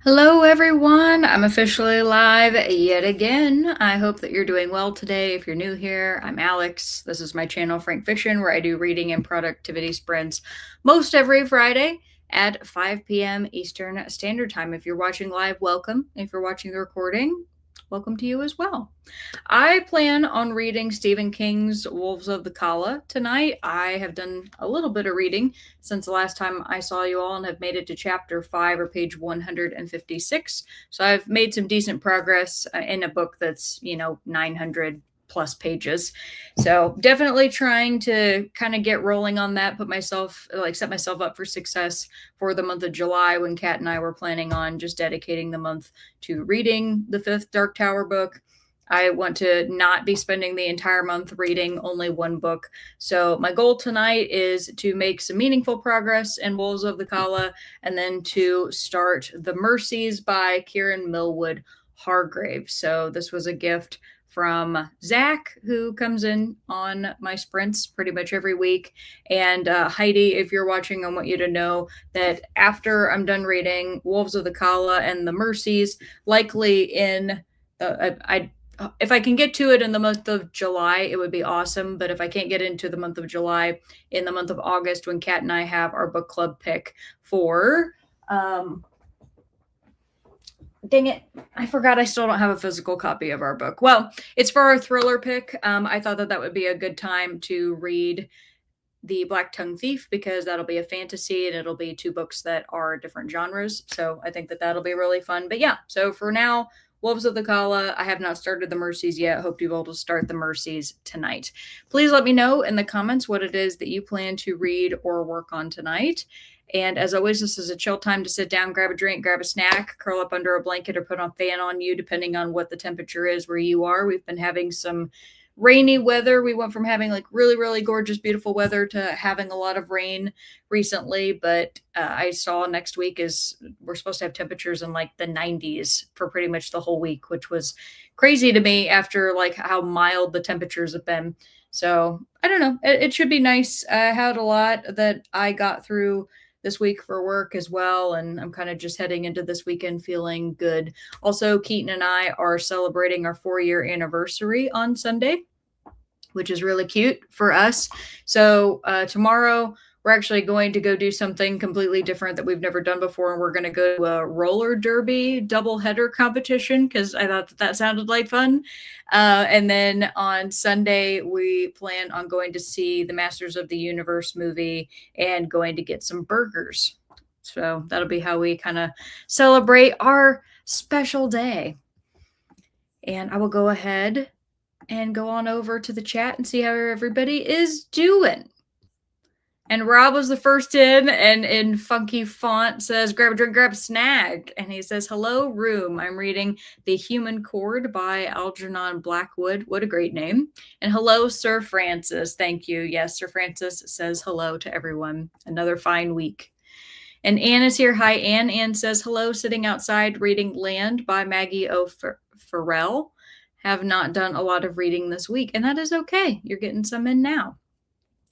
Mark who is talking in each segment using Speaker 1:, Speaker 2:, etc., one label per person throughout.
Speaker 1: Hello, everyone. I'm officially live yet again. I hope that you're doing well today. If you're new here, I'm Alex. This is my channel, Frank Fiction, where I do reading and productivity sprints most every Friday at 5 p.m. Eastern Standard Time. If you're watching live, welcome. If you're watching the recording, welcome to you as well. I plan on reading Stephen King's Wolves of the Kala tonight. I have done a little bit of reading since the last time I saw you all and have made it to chapter 5 or page 156. So I've made some decent progress in a book that's, 900 plus pages. So definitely trying to kind of get rolling on that, set myself up for success for the month of July when Kat and I were planning on just dedicating the month to reading the fifth Dark Tower book. I want to not be spending the entire month reading only one book. So my goal tonight is to make some meaningful progress in Wolves of the Kala and then to start The Mercies by Kieran Millwood Hargrave. So this was a gift from Zach, who comes in on my sprints pretty much every week. And Heidi, if you're watching, I want you to know that after I'm done reading Wolves of the Kala and The Mercies, likely in if I can get to it in the month of July, it would be awesome. But if I can't get into the month of July, in the month of August, when Kat and I have our book club pick for, dang it, I forgot I still don't have a physical copy of our book. Well, it's for our thriller pick. I thought that would be a good time to read The Black Tongue Thief because that'll be a fantasy and it'll be two books that are different genres. So I think that that'll be really fun. But yeah, so for now, Wolves of the Kala. I have not started The Mercies yet. Hope to be able to start The Mercies tonight. Please let me know in the comments what it is that you plan to read or work on tonight. And as always, this is a chill time to sit down, grab a drink, grab a snack, curl up under a blanket, or put a fan on you, depending on what the temperature is where you are. We've been having some rainy weather. We went from having like really, really gorgeous, beautiful weather to having a lot of rain recently. But I saw next week is we're supposed to have temperatures in like the 90s for pretty much the whole week, which was crazy to me after like how mild the temperatures have been. So I don't know. It should be nice. I had a lot that I got through this week for work as well. And I'm kind of just heading into this weekend feeling good. Also, Keaton and I are celebrating our 4-year anniversary on Sunday, which is really cute for us. So tomorrow we're actually going to go do something completely different that we've never done before. And we're going to go to a roller derby double header competition because I thought that sounded like fun. And then on Sunday, we plan on going to see the Masters of the Universe movie and going to get some burgers. So that'll be how we kind of celebrate our special day. And I will go ahead and go on over to the chat and see how everybody is doing. And Rob was the first in, and in funky font says, grab a drink, grab a snack. And he says, hello, room. I'm reading The Human Chord by Algernon Blackwood. What a great name. And hello, Sir Francis. Thank you. Yes, Sir Francis says hello to everyone. Another fine week. And Anne is here. Hi, Anne. Anne says, hello, sitting outside reading Land by Maggie O. Farrell. Have not done a lot of reading this week, and that is okay. You're getting some in now.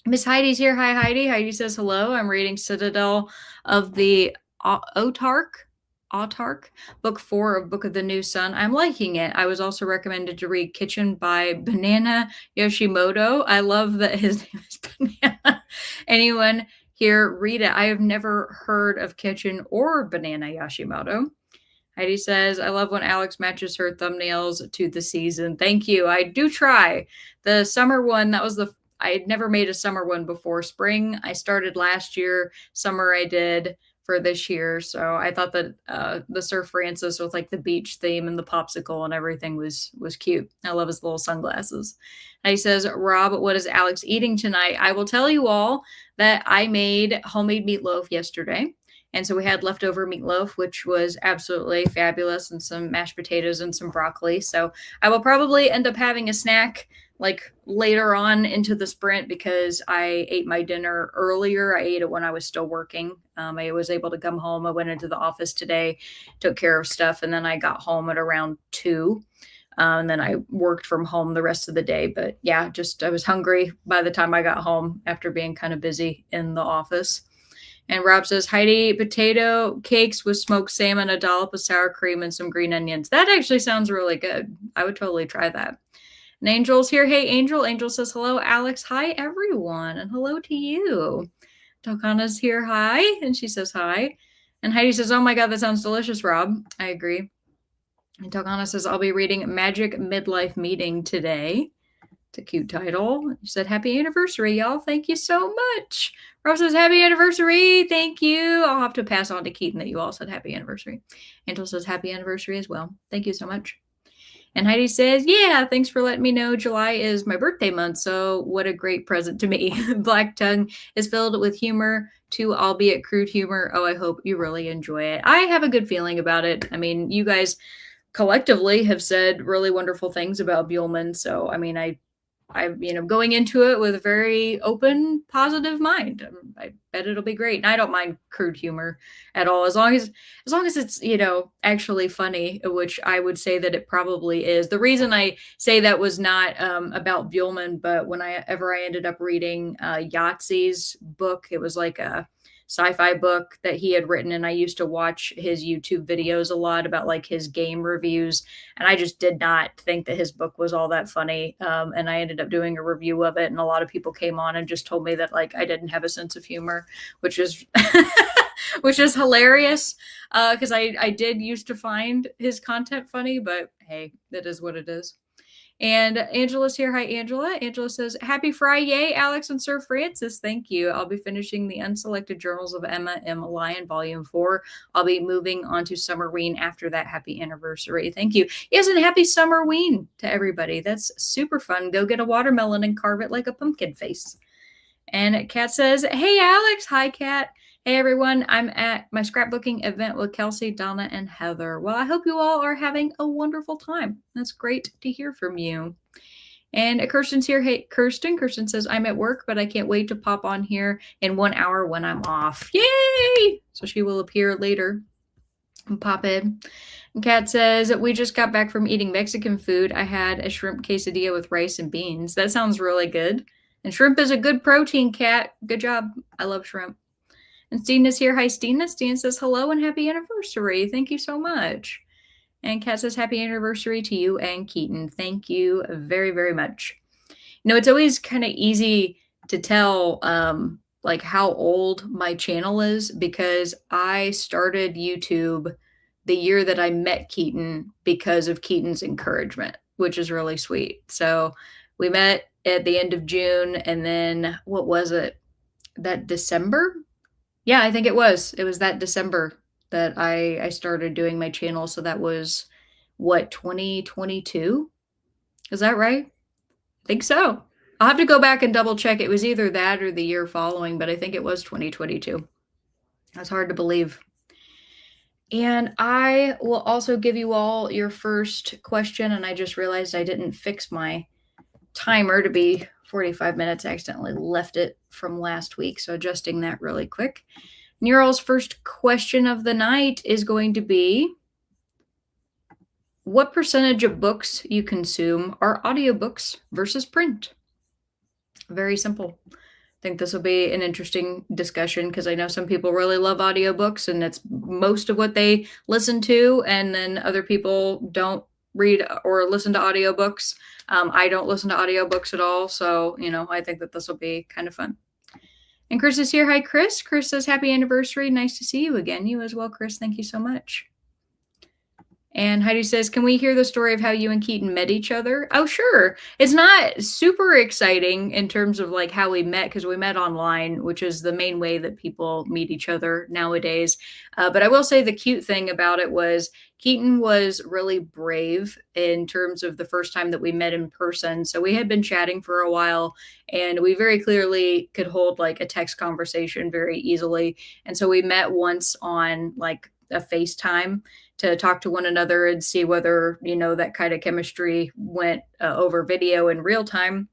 Speaker 1: Miss Heidi's here. Hi, Heidi. Heidi says hello. I'm reading Citadel of the Autarch, book 4 of Book of the New Sun. I'm liking it. I was also recommended to read Kitchen by Banana Yoshimoto. I love that his name is Banana. Anyone here read it? I have never heard of Kitchen or Banana Yoshimoto. Heidi says, I love when Alex matches her thumbnails to the season. Thank you. I do try. The summer one, I had never made a summer one before. Spring, I started last year. Summer, I did for this year. So I thought that the Sir Francis with like the beach theme and the popsicle and everything was cute. I love his little sunglasses. And he says, Rob, what is Alex eating tonight? I will tell you all that I made homemade meatloaf yesterday. And so we had leftover meatloaf, which was absolutely fabulous, and some mashed potatoes and some broccoli. So I will probably end up having a snack like later on into the sprint because I ate my dinner earlier. I ate it when I was still working. I was able to come home. I went into the office today, took care of stuff, and then I got home at around 2. And then I worked from home the rest of the day. But yeah, I was hungry by the time I got home after being kind of busy in the office. And Rob says, Heidi, potato cakes with smoked salmon, a dollop of sour cream, and some green onions. That actually sounds really good. I would totally try that. And Angel's here. Hey, Angel. Angel says, hello, Alex. Hi, everyone. And hello to you. Tokana's here. Hi. And she says, hi. And Heidi says, oh my God, that sounds delicious, Rob. I agree. And Tokana says, I'll be reading Magic Midlife Meeting today. It's a cute title. She said, happy anniversary, y'all. Thank you so much. Rob says, happy anniversary. Thank you. I'll have to pass on to Keaton that you all said happy anniversary. Angel says, happy anniversary as well. Thank you so much. And Heidi says, yeah, thanks for letting me know. July is my birthday month, so what a great present to me. Black Tongue is filled with humor, too, albeit crude humor. Oh, I hope you really enjoy it. I have a good feeling about it. I mean, you guys collectively have said really wonderful things about Buellman, so I mean, I going into it with a very open, positive mind. I bet it'll be great. And I don't mind crude humor at all, as long as it's actually funny, which I would say that it probably is. The reason I say that was not about Buellman, but when I ended up reading Yahtzee's book, it was like a sci-fi book that he had written, and I used to watch his YouTube videos a lot about like his game reviews, and I just did not think that his book was all that funny, and I ended up doing a review of it, and a lot of people came on and just told me that like I didn't have a sense of humor, which is which is hilarious, because I did used to find his content funny, but hey, that is what it is. And Angela's here. Hi, Angela. Angela says, happy Friday, Alex and Sir Francis. Thank you. I'll be finishing the Unselected Journals of Emma M. Lyon, Volume 4. I'll be moving on to Summerween after that. Happy anniversary. Thank you. Yes, and happy Summerween to everybody. That's super fun. Go get a watermelon and carve it like a pumpkin face. And Kat says, hey, Alex. Hi, Kat. Hey, everyone. I'm at my scrapbooking event with Kelsey, Donna, and Heather. Well, I hope you all are having a wonderful time. That's great to hear from you. And Kirsten's here. Hey, Kirsten. Kirsten says, I'm at work, but I can't wait to pop on here in 1 hour when I'm off. Yay! So she will appear later and pop in. And Kat says, we just got back from eating Mexican food. I had a shrimp quesadilla with rice and beans. That sounds really good. And shrimp is a good protein, Kat. Good job. I love shrimp. And Stina's here. Hi, Stina. Stina says, hello and happy anniversary. Thank you so much. And Kat says, happy anniversary to you and Keaton. Thank you very, very much. It's always kind of easy to tell like how old my channel is, because I started YouTube the year that I met Keaton because of Keaton's encouragement, which is really sweet. So we met at the end of June, and then what was it? That December? Yeah, I think it was. It was that December that I started doing my channel. So that was, what, 2022? Is that right? I think so. I'll have to go back and double check. It was either that or the year following, but I think it was 2022. That's hard to believe. And I will also give you all your first question. And I just realized I didn't fix my timer to be 45 minutes. I accidentally left it from last week, so adjusting that really quick. Neural's first question of the night is going to be, what percentage of books you consume are audiobooks versus print? Very simple. I think this will be an interesting discussion, because I know some people really love audiobooks and it's most of what they listen to, and then other people don't read or listen to audiobooks. I don't listen to audiobooks at all, so I think that this will be kind of fun. And Chris is here. Hi, Chris. Chris says, happy anniversary. Nice to see you again. You as well, Chris. Thank you so much. And Heidi says, can we hear the story of how you and Keaton met each other? Oh, sure. It's not super exciting in terms of like how we met, because we met online, which is the main way that people meet each other nowadays. But I will say the cute thing about it was Keaton was really brave in terms of the first time that we met in person. So we had been chatting for a while, and we very clearly could hold like a text conversation very easily. And so we met once on like a FaceTime to talk to one another and see whether, that kind of chemistry went over video in real time.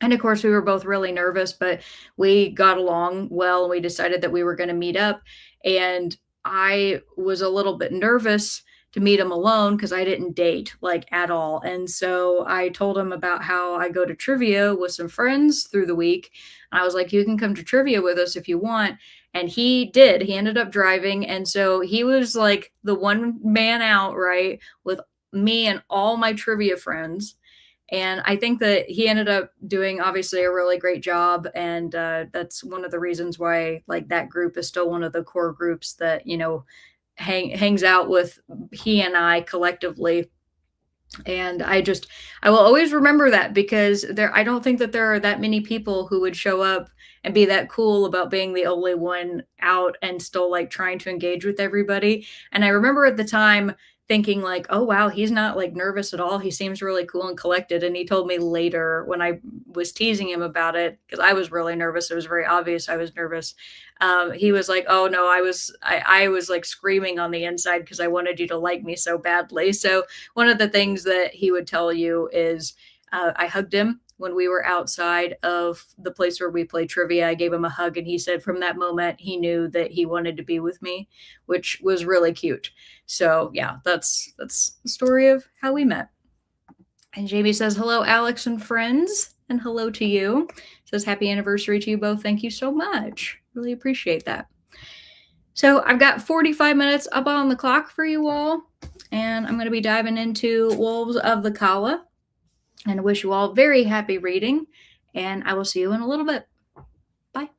Speaker 1: And of course, we were both really nervous, but we got along well, and we decided that we were going to meet up. And I was a little bit nervous to meet him alone because I didn't date like at all. And so I told him about how I go to trivia with some friends through the week. I was like, you can come to trivia with us if you want. And he did. He ended up driving. And so he was like the one man out, right, with me and all my trivia friends. And I think that he ended up doing obviously a really great job. And that's one of the reasons why like that group is still one of the core groups that, hangs out with he and I collectively. And I will always remember that because I don't think that there are that many people who would show up and be that cool about being the only one out and still like trying to engage with everybody. And I remember at the time thinking like, oh wow, he's not like nervous at all. He seems really cool and collected. And he told me later when I was teasing him about it, because I was really nervous. It was very obvious I was nervous. He was like, "Oh no, I was like screaming on the inside because I wanted you to like me so badly." So one of the things that he would tell you is I hugged him when we were outside of the place where we play trivia. I gave him a hug, and he said from that moment he knew that he wanted to be with me, which was really cute. So yeah, that's the story of how we met. And Jamie says, hello, Alex and friends, and hello to you. Says, happy anniversary to you both. Thank you so much. Really appreciate that. So I've got 45 minutes up on the clock for you all, and I'm going to be diving into Wolves of the Kala. And wish you all very happy reading, and I will see you in a little bit. Bye.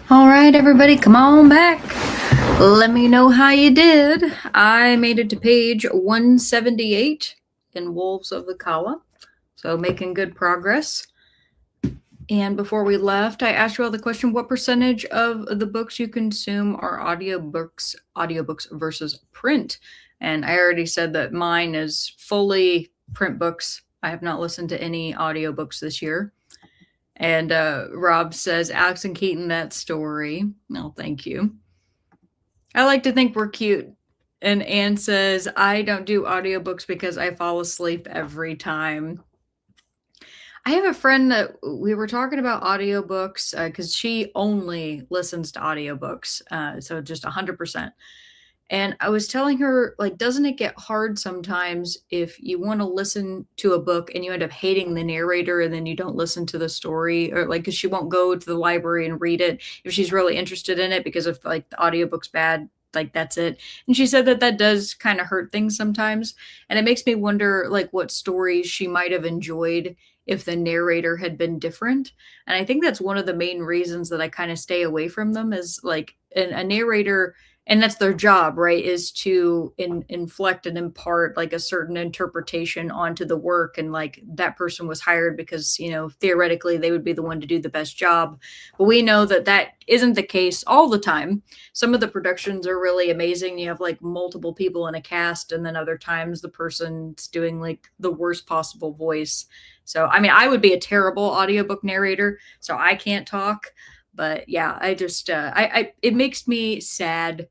Speaker 1: All right, everybody, come on back. Let me know how you did. I made it to page 178 in Wolves of the Kala, so making good progress. And before we left, I asked you all the question, what percentage of the books you consume are audiobooks versus print? And I already said that mine is fully print books. I have not listened to any audiobooks this year. And Rob says, Alex and Keaton, that story. No, thank you. I like to think we're cute. And Anne says, I don't do audiobooks because I fall asleep every time. I have a friend that we were talking about audiobooks because she only listens to audiobooks. So just 100%. And I was telling her, like, doesn't it get hard sometimes if you want to listen to a book and you end up hating the narrator and then you don't listen to the story, or like, because she won't go to the library and read it if she's really interested in it because if like the audiobook's bad, like that's it. And she said that that does kind of hurt things sometimes. And it makes me wonder, like, what stories she might have enjoyed if the narrator had been different. And I think that's one of the main reasons that I kind of stay away from them is like a narrator, and that's their job, right, is to inflect and impart like a certain interpretation onto the work. And like that person was hired because, you know, theoretically they would be the one to do the best job. But we know that that isn't the case all the time. Some of the productions are really amazing. You have like multiple people in a cast, and then other times the person's doing like the worst possible voice. So, I mean, I would be a terrible audiobook narrator, so I can't talk. But yeah, I just, it makes me sad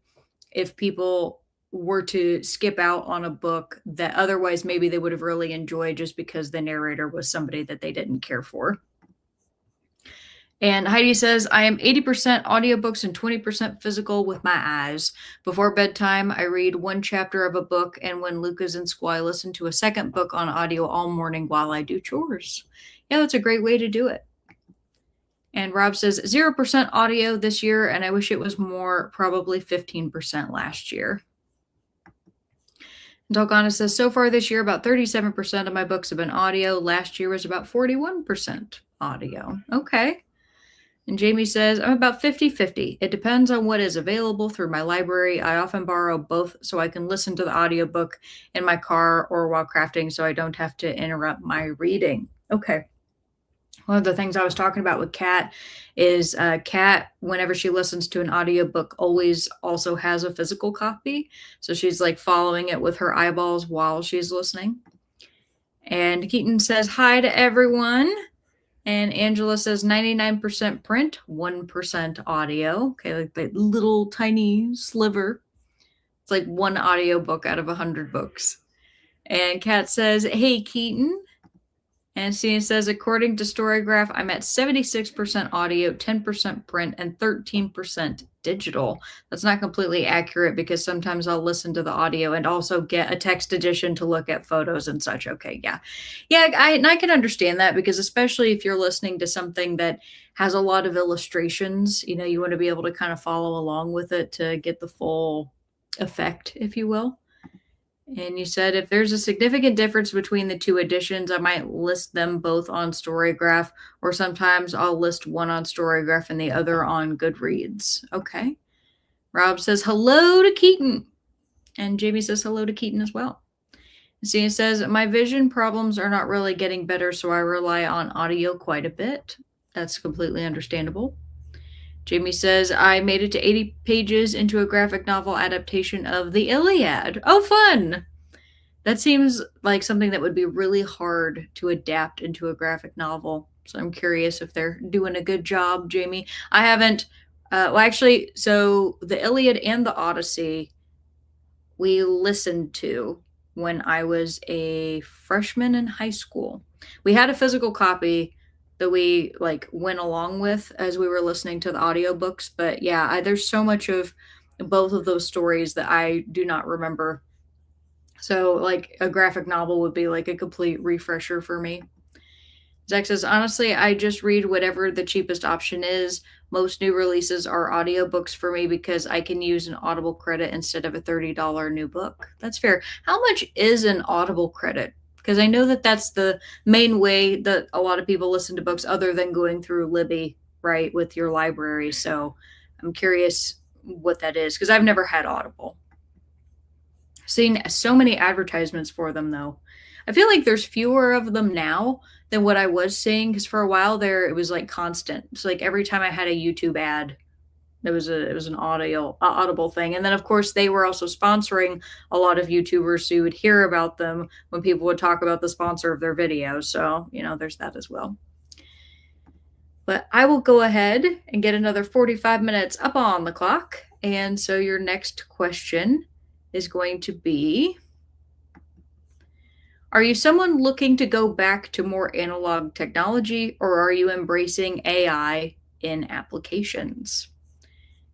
Speaker 1: if people were to skip out on a book that otherwise maybe they would have really enjoyed just because the narrator was somebody that they didn't care for. And Heidi says, I am 80% audiobooks and 20% physical with my eyes. Before bedtime, I read one chapter of a book, and when Luke is in school, I listen to a second book on audio all morning while I do chores. Yeah, that's a great way to do it. And Rob says 0% audio this year, and I wish it was more, probably 15% last year. And Dalgana says, so far this year, about 37% of my books have been audio. Last year was about 41% audio. Okay. And Jamie says, I'm about 50-50. It depends on what is available through my library. I often borrow both so I can listen to the audiobook in my car or while crafting so I don't have to interrupt my reading. Okay. One of the things I was talking about with Kat is Kat, whenever she listens to an audiobook, always also has a physical copy. So she's like following it with her eyeballs while she's listening. And Keaton says, hi to everyone. And Angela says 99% print, 1% audio. Okay, like that little tiny sliver. It's like one audiobook out of 100 books. And Kat says, hey, Keaton. And Stina says, according to Storygraph, I'm at 76% audio, 10% print, and 13% digital. That's not completely accurate because sometimes I'll listen to the audio and also get a text edition to look at photos and such. Okay, yeah. Yeah, I can understand that because especially if you're listening to something that has a lot of illustrations, you know, you want to be able to kind of follow along with it to get the full effect, if you will. And you said if there's a significant difference between the two editions, I might list them both on Storygraph, or sometimes I'll list one on Storygraph and the other on Goodreads. Okay. Rob says hello to Keaton. And Jamie says hello to Keaton as well. Stina says, my vision problems are not really getting better, so I rely on audio quite a bit. That's completely understandable. Jamie says, I made it to 80 pages into a graphic novel adaptation of the Iliad. Oh, fun! That seems like something that would be really hard to adapt into a graphic novel. So I'm curious if they're doing a good job, Jamie. I haven't, so the Iliad and the Odyssey, we listened to when I was a freshman in high school. We had a physical copy that we like went along with as we were listening to the audiobooks. But yeah, there's so much of both of those stories that I do not remember. So like a graphic novel would be like a complete refresher for me. Zach says, honestly, I just read whatever the cheapest option is. Most new releases are audiobooks for me because I can use an Audible credit instead of a $30 new book. That's fair. How much is an Audible credit? Because I know that that's the main way that a lot of people listen to books other than going through Libby. right, with your library. So I'm curious what that is because I've never had Audible. Seen so many advertisements for them though. I feel like there's fewer of them now than what I was seeing because for a while there it was like constant. It's like every time I had a YouTube ad, it was an audible thing. And then of course they were also sponsoring a lot of YouTubers, so you would hear about them when people would talk about the sponsor of their videos. So, there's that as well. But I will go ahead and get another 45 minutes up on the clock. And so your next question is going to be, are you someone looking to go back to more analog technology, or are you embracing AI in applications?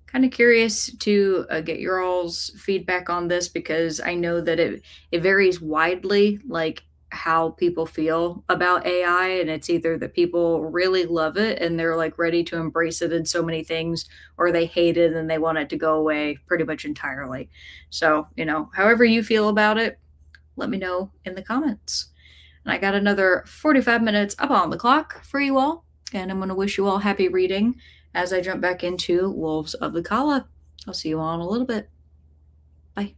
Speaker 1: Kind of curious to get your all's feedback on this because I know that it varies widely, like how people feel about AI, and it's either that people really love it and they're like ready to embrace it in so many things, or they hate it and they want it to go away pretty much entirely. So, however you feel about it, let me know in the comments. And I got another 45 minutes up on the clock for you all. And I'm going to wish you all happy reading as I jump back into Wolves of the Kala. I'll see you all in a little bit. Bye.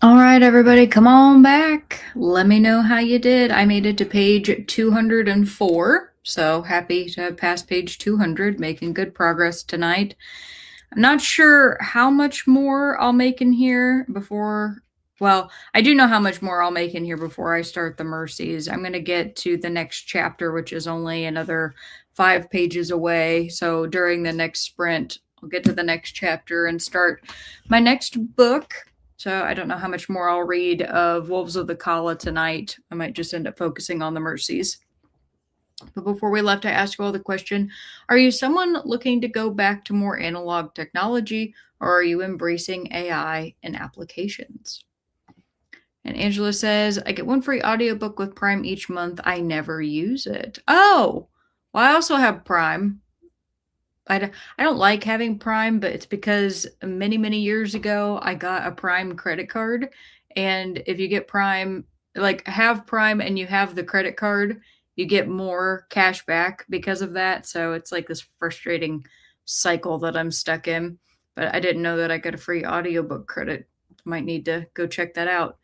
Speaker 1: All right, everybody, come on back. Let me know how you did. I made it to page 204, so happy to have passed page 200, making good progress tonight. I'm not sure how much more I'll make in here before. Well, I do know how much more I'll make in here before I start the Mercies. I'm going to get to the next chapter, which is only another 5 pages away. So during the next sprint, I'll get to the next chapter and start my next book. So I don't know how much more I'll read of Wolves of the Kala tonight. I might just end up focusing on the Mercies. But before we left, I asked you all the question, are you someone looking to go back to more analog technology, or are you embracing AI and applications? And Angela says, I get one free audiobook with Prime each month. I never use it. Oh, well, I also have Prime. I don't like having Prime, but it's because many, many years ago, I got a Prime credit card. And if you get Prime, like have Prime and you have the credit card, you get more cash back because of that. So it's like this frustrating cycle that I'm stuck in. But I didn't know that I got a free audiobook credit. Might need to go check that out.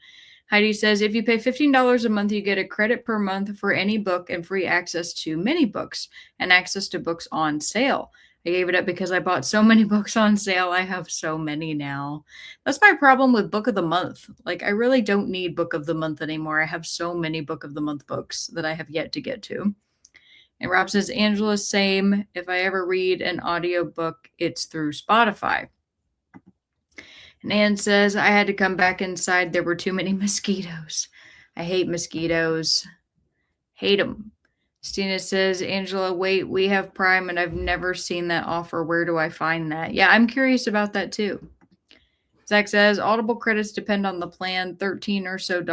Speaker 1: Heidi says, if you pay $15 a month, you get a credit per month for any book and free access to many books and access to books on sale. I gave it up because I bought so many books on sale. I have so many now. That's my problem with Book of the Month. Like, I really don't need Book of the Month anymore. I have so many Book of the Month books that I have yet to get to. And Rob says, Angela, same. If I ever read an audiobook, it's through Spotify. And Ann says, I had to come back inside. There were too many mosquitoes. I hate mosquitoes. Hate them. Stina says, Angela, wait, we have Prime and I've never seen that offer. Where do I find that? Yeah, I'm curious about that too. Zach says, Audible credits depend on the plan. $13 or so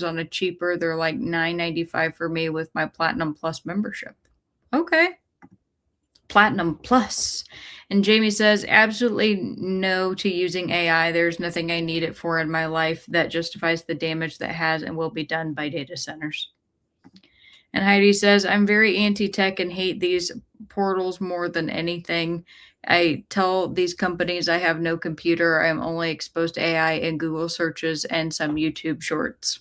Speaker 1: on a cheaper. They're like $9.95 for me with my Platinum Plus membership. Okay. Platinum Plus. And Jamie says, absolutely no to using AI. There's nothing I need it for in my life that justifies the damage that has and will be done by data centers. And Heidi says, I'm very anti-tech and hate these portals more than anything. I tell these companies I have no computer. I'm only exposed to AI and Google searches and some YouTube shorts.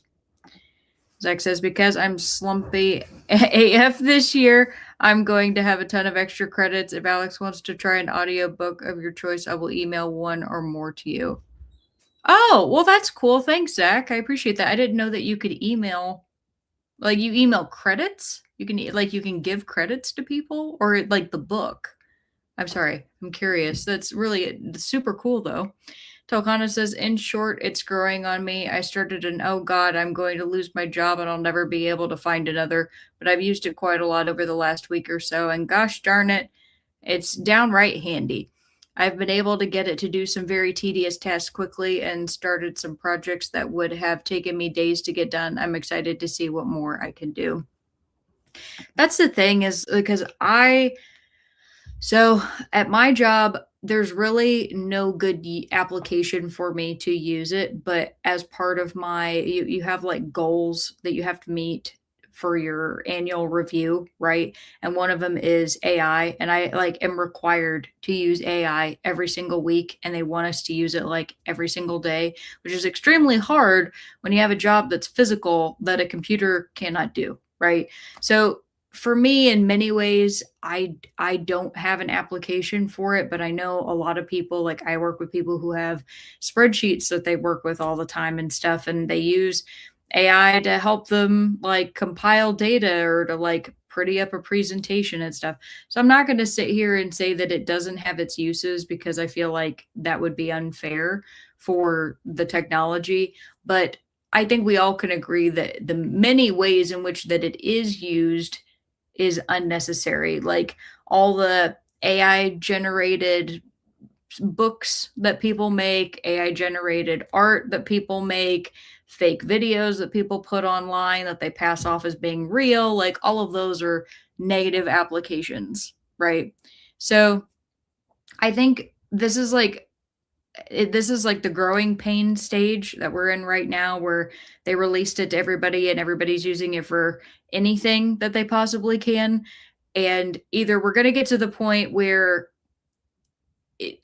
Speaker 1: Zach says, because I'm slumpy AF this year, I'm going to have a ton of extra credits. If Alex wants to try an audiobook of your choice, I will email one or more to you. Oh, well, that's cool. Thanks, Zach. I appreciate that. I didn't know that you could email, like you email credits. You can give credits to people or like the book. I'm sorry. I'm curious. That's really super cool though. Talkana says, in short, it's growing on me. I started an, oh God, I'm going to lose my job and I'll never be able to find another. But I've used it quite a lot over the last week or so. And gosh darn it, it's downright handy. I've been able to get it to do some very tedious tasks quickly and started some projects that would have taken me days to get done. I'm excited to see what more I can do. That's the thing is because so at my job, there's really no good application for me to use it, but as part of my you have like goals that you have to meet for your annual review, right? And one of them is AI, and I like am required to use AI every single week, and they want us to use it like every single day, which is extremely hard when you have a job that's physical that a computer cannot do, right? So for me, in many ways, I don't have an application for it, but I know a lot of people, like I work with people who have spreadsheets that they work with all the time and stuff, and they use AI to help them like compile data or to like pretty up a presentation and stuff. So I'm not going to sit here and say that it doesn't have its uses because I feel like that would be unfair for the technology, but I think we all can agree that the many ways in which that it is used is unnecessary. Like all the AI generated books that people make, AI generated art that people make, fake videos that people put online that they pass off as being real, like all of those are negative applications, right? So I think this is like the growing pain stage that we're in right now where they released it to everybody and everybody's using it for anything that they possibly can. And either we're going to get to the point where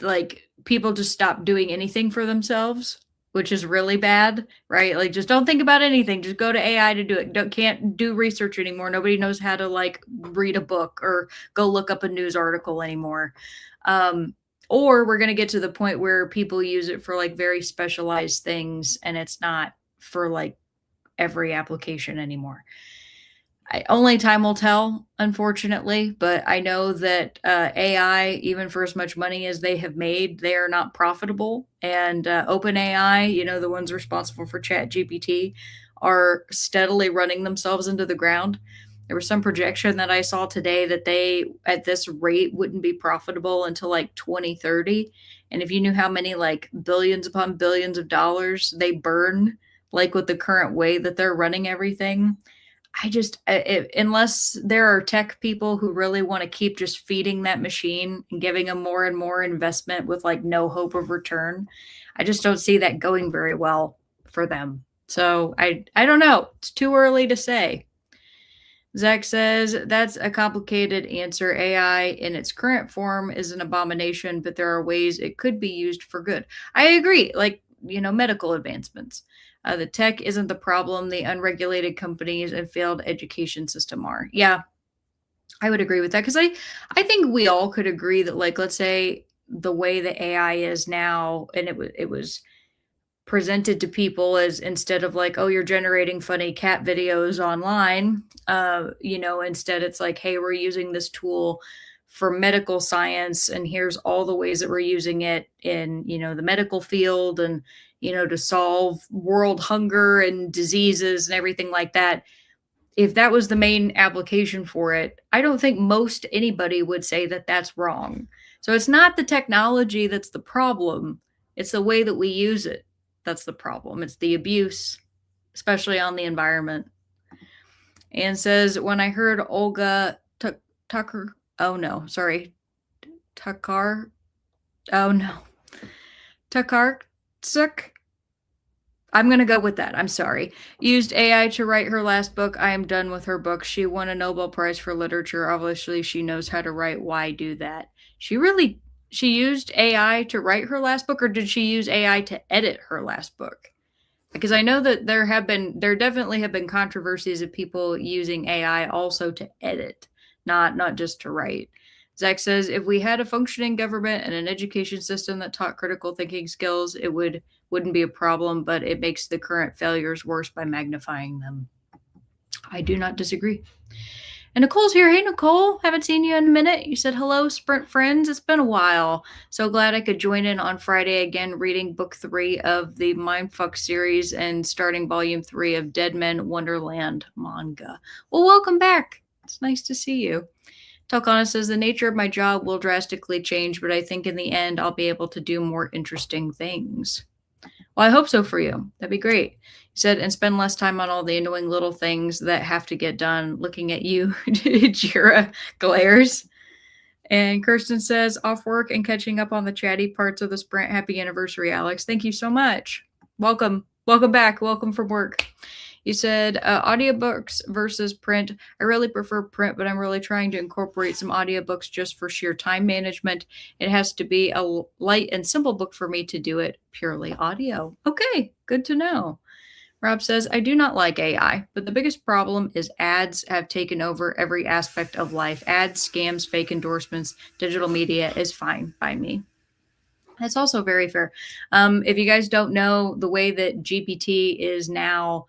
Speaker 1: like people just stop doing anything for themselves, which is really bad, right? Like, just don't think about anything. Just go to AI to do it. Can't do research anymore. Nobody knows how to like read a book or go look up a news article anymore. Or we're going to get to the point where people use it for like very specialized things and it's not for like every application anymore. Only time will tell, unfortunately, but I know that AI, even for as much money as they have made, they are not profitable. And OpenAI, the ones responsible for ChatGPT, are steadily running themselves into the ground. There was some projection that I saw today that they, at this rate, wouldn't be profitable until like 2030. And if you knew how many like billions upon billions of dollars they burn, like with the current way that they're running everything, unless there are tech people who really want to keep just feeding that machine and giving them more and more investment with like no hope of return, I just don't see that going very well for them. So I don't know. It's too early to say. Zach says that's a complicated answer. AI in its current form is an abomination, but there are ways it could be used for good. I agree. Like, medical advancements. The tech isn't the problem. The unregulated companies and failed education system are. Yeah, I would agree with that because I think we all could agree that, like, let's say the way the AI is now, and it was presented to people as, instead of like, oh, you're generating funny cat videos online, instead it's like, hey, we're using this tool for medical science and here's all the ways that we're using it in, the medical field and, to solve world hunger and diseases and everything like that. If that was the main application for it, I don't think most anybody would say that that's wrong. So it's not the technology that's the problem, it's the way that we use it that's the problem. It's the abuse, especially on the environment. And says, when I heard Olga Tucker, oh no, sorry, Takar, oh no, Takarczuk, I'm going to go with that. I'm sorry. Used AI to write her last book. I am done with her book. She won a Nobel Prize for Literature. Obviously, she knows how to write. Why do that? She used AI to write her last book, or did she use AI to edit her last book? Because I know that there definitely have been controversies of people using AI also to edit, not just to write. Zach says, if we had a functioning government and an education system that taught critical thinking skills, it wouldn't be a problem, but it makes the current failures worse by magnifying them. I do not disagree. And Nicole's here. Hey, Nicole, haven't seen you in a minute. You said hello, Sprint friends. It's been a while. So glad I could join in on Friday again, reading book 3 of the Mindfuck series and starting volume 3 of Dead Men Wonderland manga. Well, welcome back. It's nice to see you. Talkana says, the nature of my job will drastically change, but I think in the end, I'll be able to do more interesting things. Well, I hope so for you. That'd be great. He said, and spend less time on all the annoying little things that have to get done. Looking at you, Jira glares. And Kirsten says, off work and catching up on the chatty parts of the sprint. Happy anniversary, Alex. Thank you so much. Welcome. Welcome back. Welcome from work. You said audiobooks versus print. I really prefer print, but I'm really trying to incorporate some audiobooks just for sheer time management. It has to be a light and simple book for me to do it purely audio. Okay, good to know. Rob says, I do not like AI, but the biggest problem is ads have taken over every aspect of life. Ads, scams, fake endorsements, digital media is fine by me. That's also very fair. If you guys don't know, the way that GPT is now,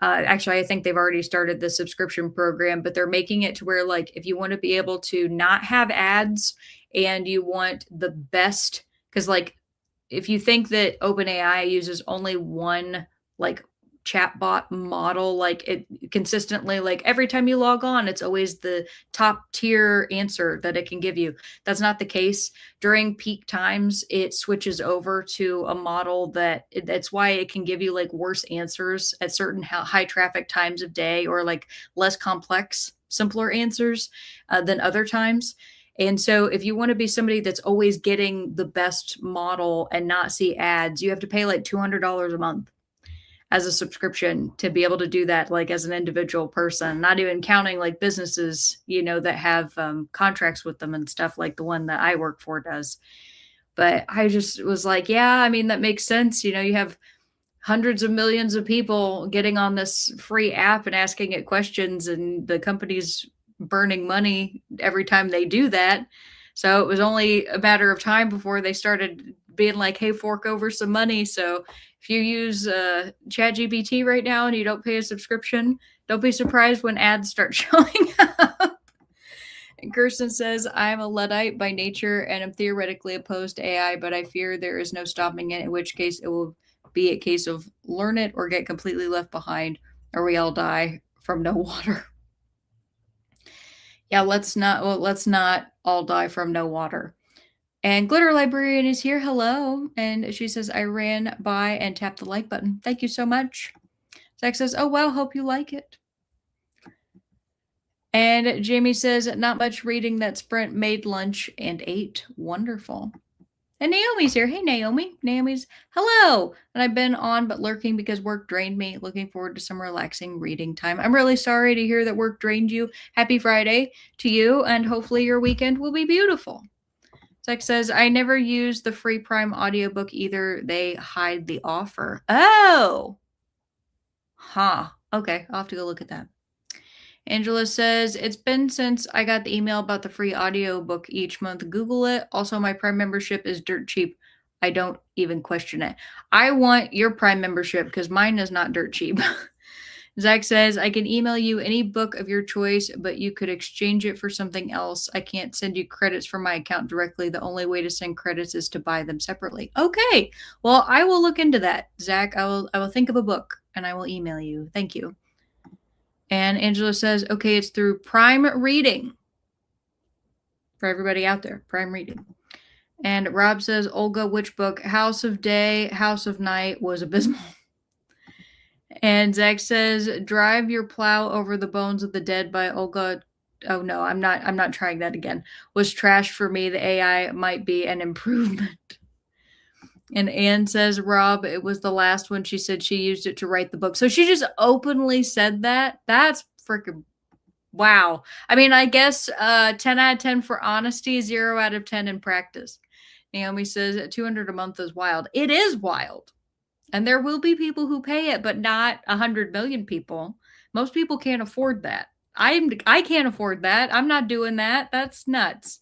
Speaker 1: actually, I think they've already started the subscription program, but they're making it to where, like, if you want to be able to not have ads and you want the best, because, like, if you think that OpenAI uses only one, like, chatbot model, like it consistently, like every time you log on, it's always the top tier answer that it can give you. That's not the case. During peak times, it switches over to a model that's why it can give you like worse answers at certain high traffic times of day, or like less complex, simpler answers than other times. And so if you want to be somebody that's always getting the best model and not see ads, you have to pay like $200 a month as a subscription to be able to do that, like as an individual person, not even counting like businesses, that have contracts with them and stuff, like the one that I work for does. But I just was like, yeah, I mean, that makes sense. You have hundreds of millions of people getting on this free app and asking it questions, and the company's burning money every time they do that. So it was only a matter of time before they started being like, hey, fork over some money. So if you use ChatGPT right now and you don't pay a subscription, don't be surprised when ads start showing up. And Kirsten says, I'm a Luddite by nature and am theoretically opposed to AI, but I fear there is no stopping it, in which case it will be a case of learn it or get completely left behind, or we all die from no water. Yeah, let's not all die from no water. And Glitter Librarian is here. Hello. And she says, I ran by and tapped the like button. Thank you so much. Zach says, oh, wow. Hope you like it. And Jamie says, not much reading that sprint, made lunch and ate. Wonderful. And Naomi's here. Hey, Naomi. Naomi's hello. And I've been on but lurking because work drained me. Looking forward to some relaxing reading time. I'm really sorry to hear that work drained you. Happy Friday to you. And hopefully your weekend will be beautiful. Zach says, I never use the free Prime audiobook either. They hide the offer. Oh. Huh. Okay. I'll have to go look at that. Angela says, it's been since I got the email about the free audiobook each month. Google it. Also, my Prime membership is dirt cheap. I don't even question it. I want your Prime membership because mine is not dirt cheap. Zach says, I can email you any book of your choice, but you could exchange it for something else. I can't send you credits from my account directly. The only way to send credits is to buy them separately. Okay. Well, I will look into that. Zach, I will think of a book and I will email you. Thank you. And Angela says, okay, it's through Prime Reading. For everybody out there, Prime Reading. And Rob says, Olga, which book? House of Day, House of Night was abysmal. And Zach says, Drive Your Plow Over the Bones of the Dead by Olga. Oh no, I'm not trying that again. Was trash for me. The AI might be an improvement. And Anne says, Rob, it was the last one. She said she used it to write the book. So she just openly said that. That's freaking wow. I mean, I guess 10 out of 10 for honesty, 0 out of 10 in practice. Naomi says 200 a month is wild. It is wild. And there will be people who pay it, but not 100 million people. Most people can't afford that. I can't afford that. I'm not doing that. That's nuts.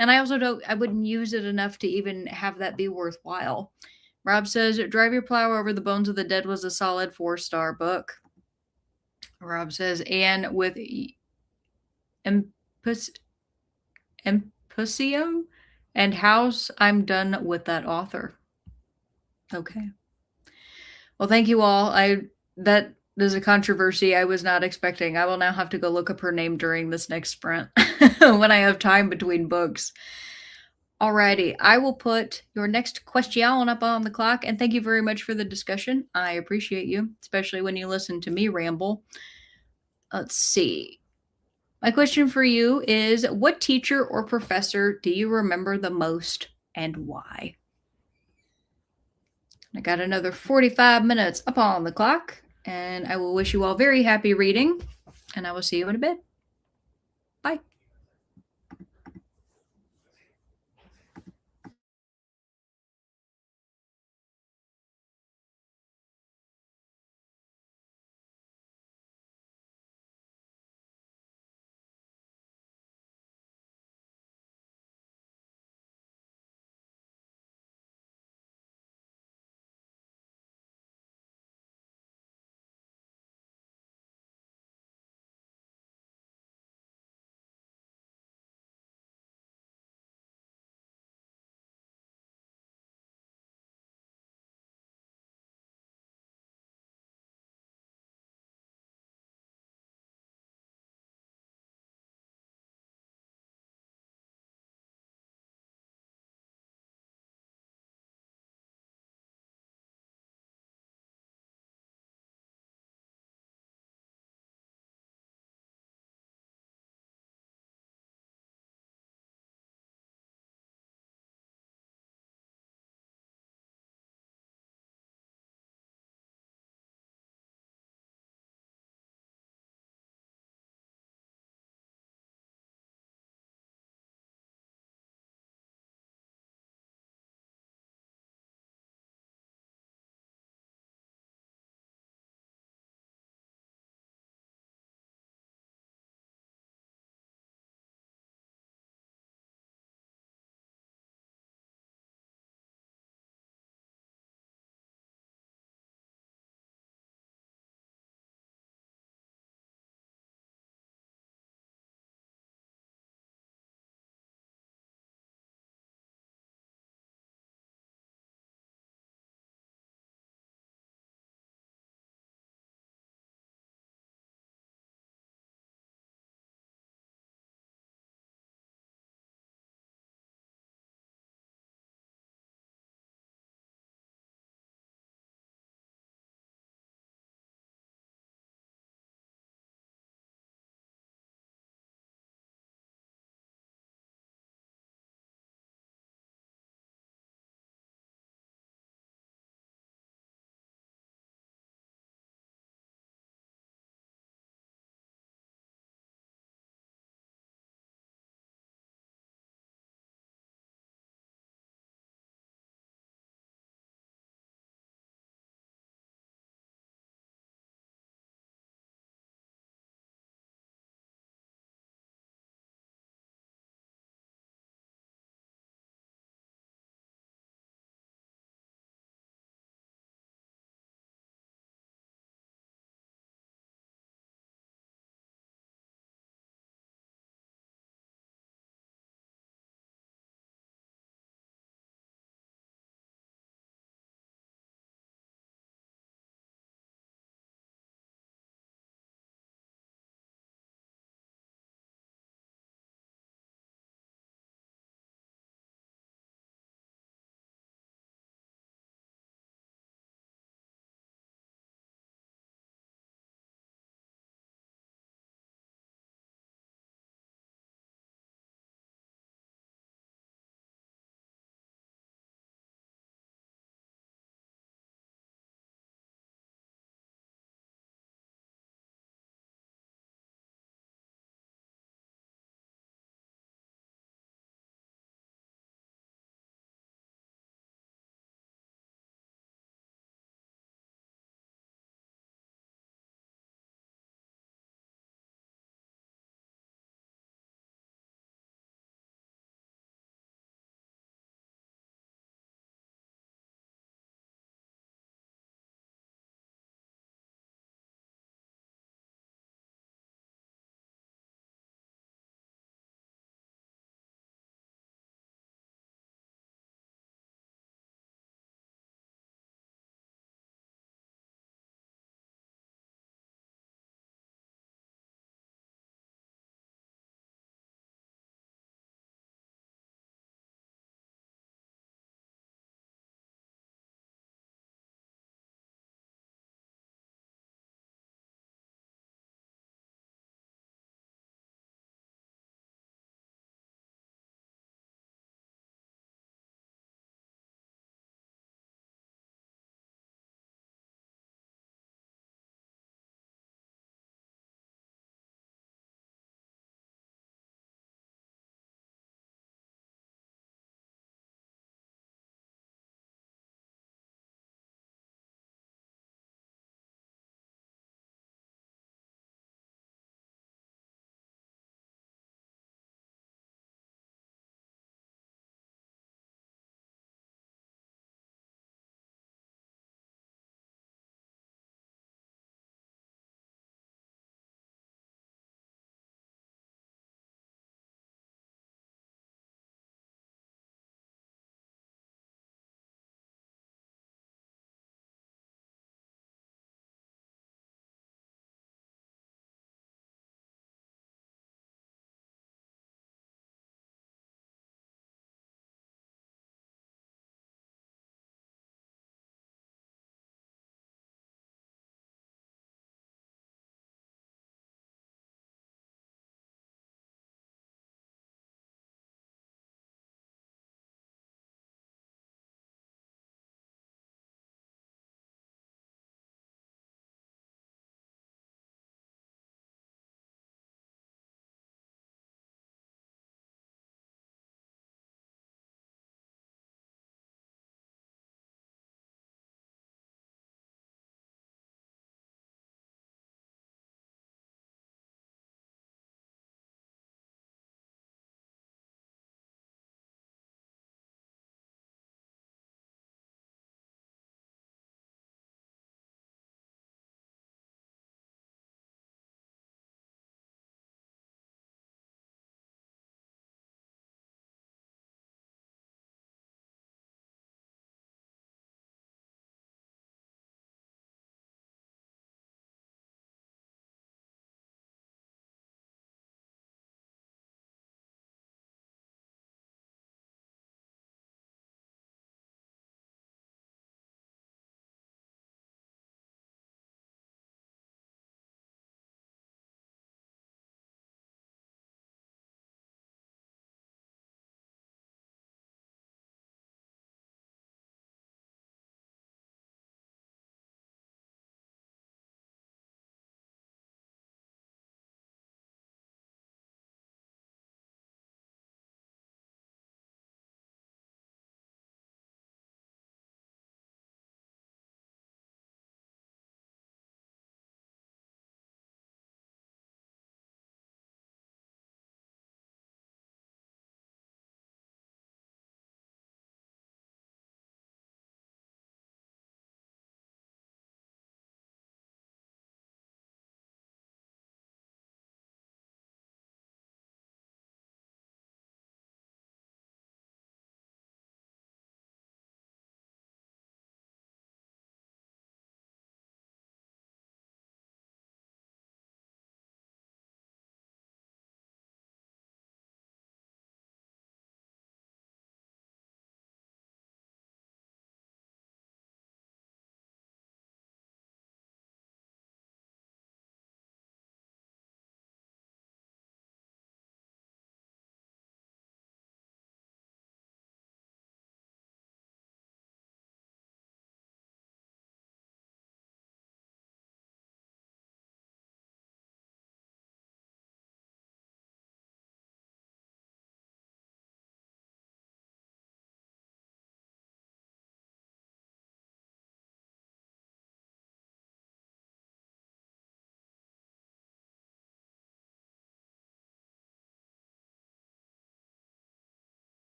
Speaker 1: And I also I wouldn't use it enough to even have that be worthwhile. Rob says, Drive Your Plow Over the Bones of the Dead was a solid 4-star book. Rob says, and with Empysium and House, I'm done with that author. Okay. Well, thank you all. That is a controversy I was not expecting. I will now have to go look up her name during this next sprint when I have time between books. Alrighty, I will put your next question up on the clock, and thank you very much for the discussion. I appreciate you, especially when you listen to me ramble. Let's see. My question for you is, what teacher or professor do you remember the most and why? I got another 45 minutes up on the clock, and I will wish you all very happy reading, and I will see you in a bit. Bye.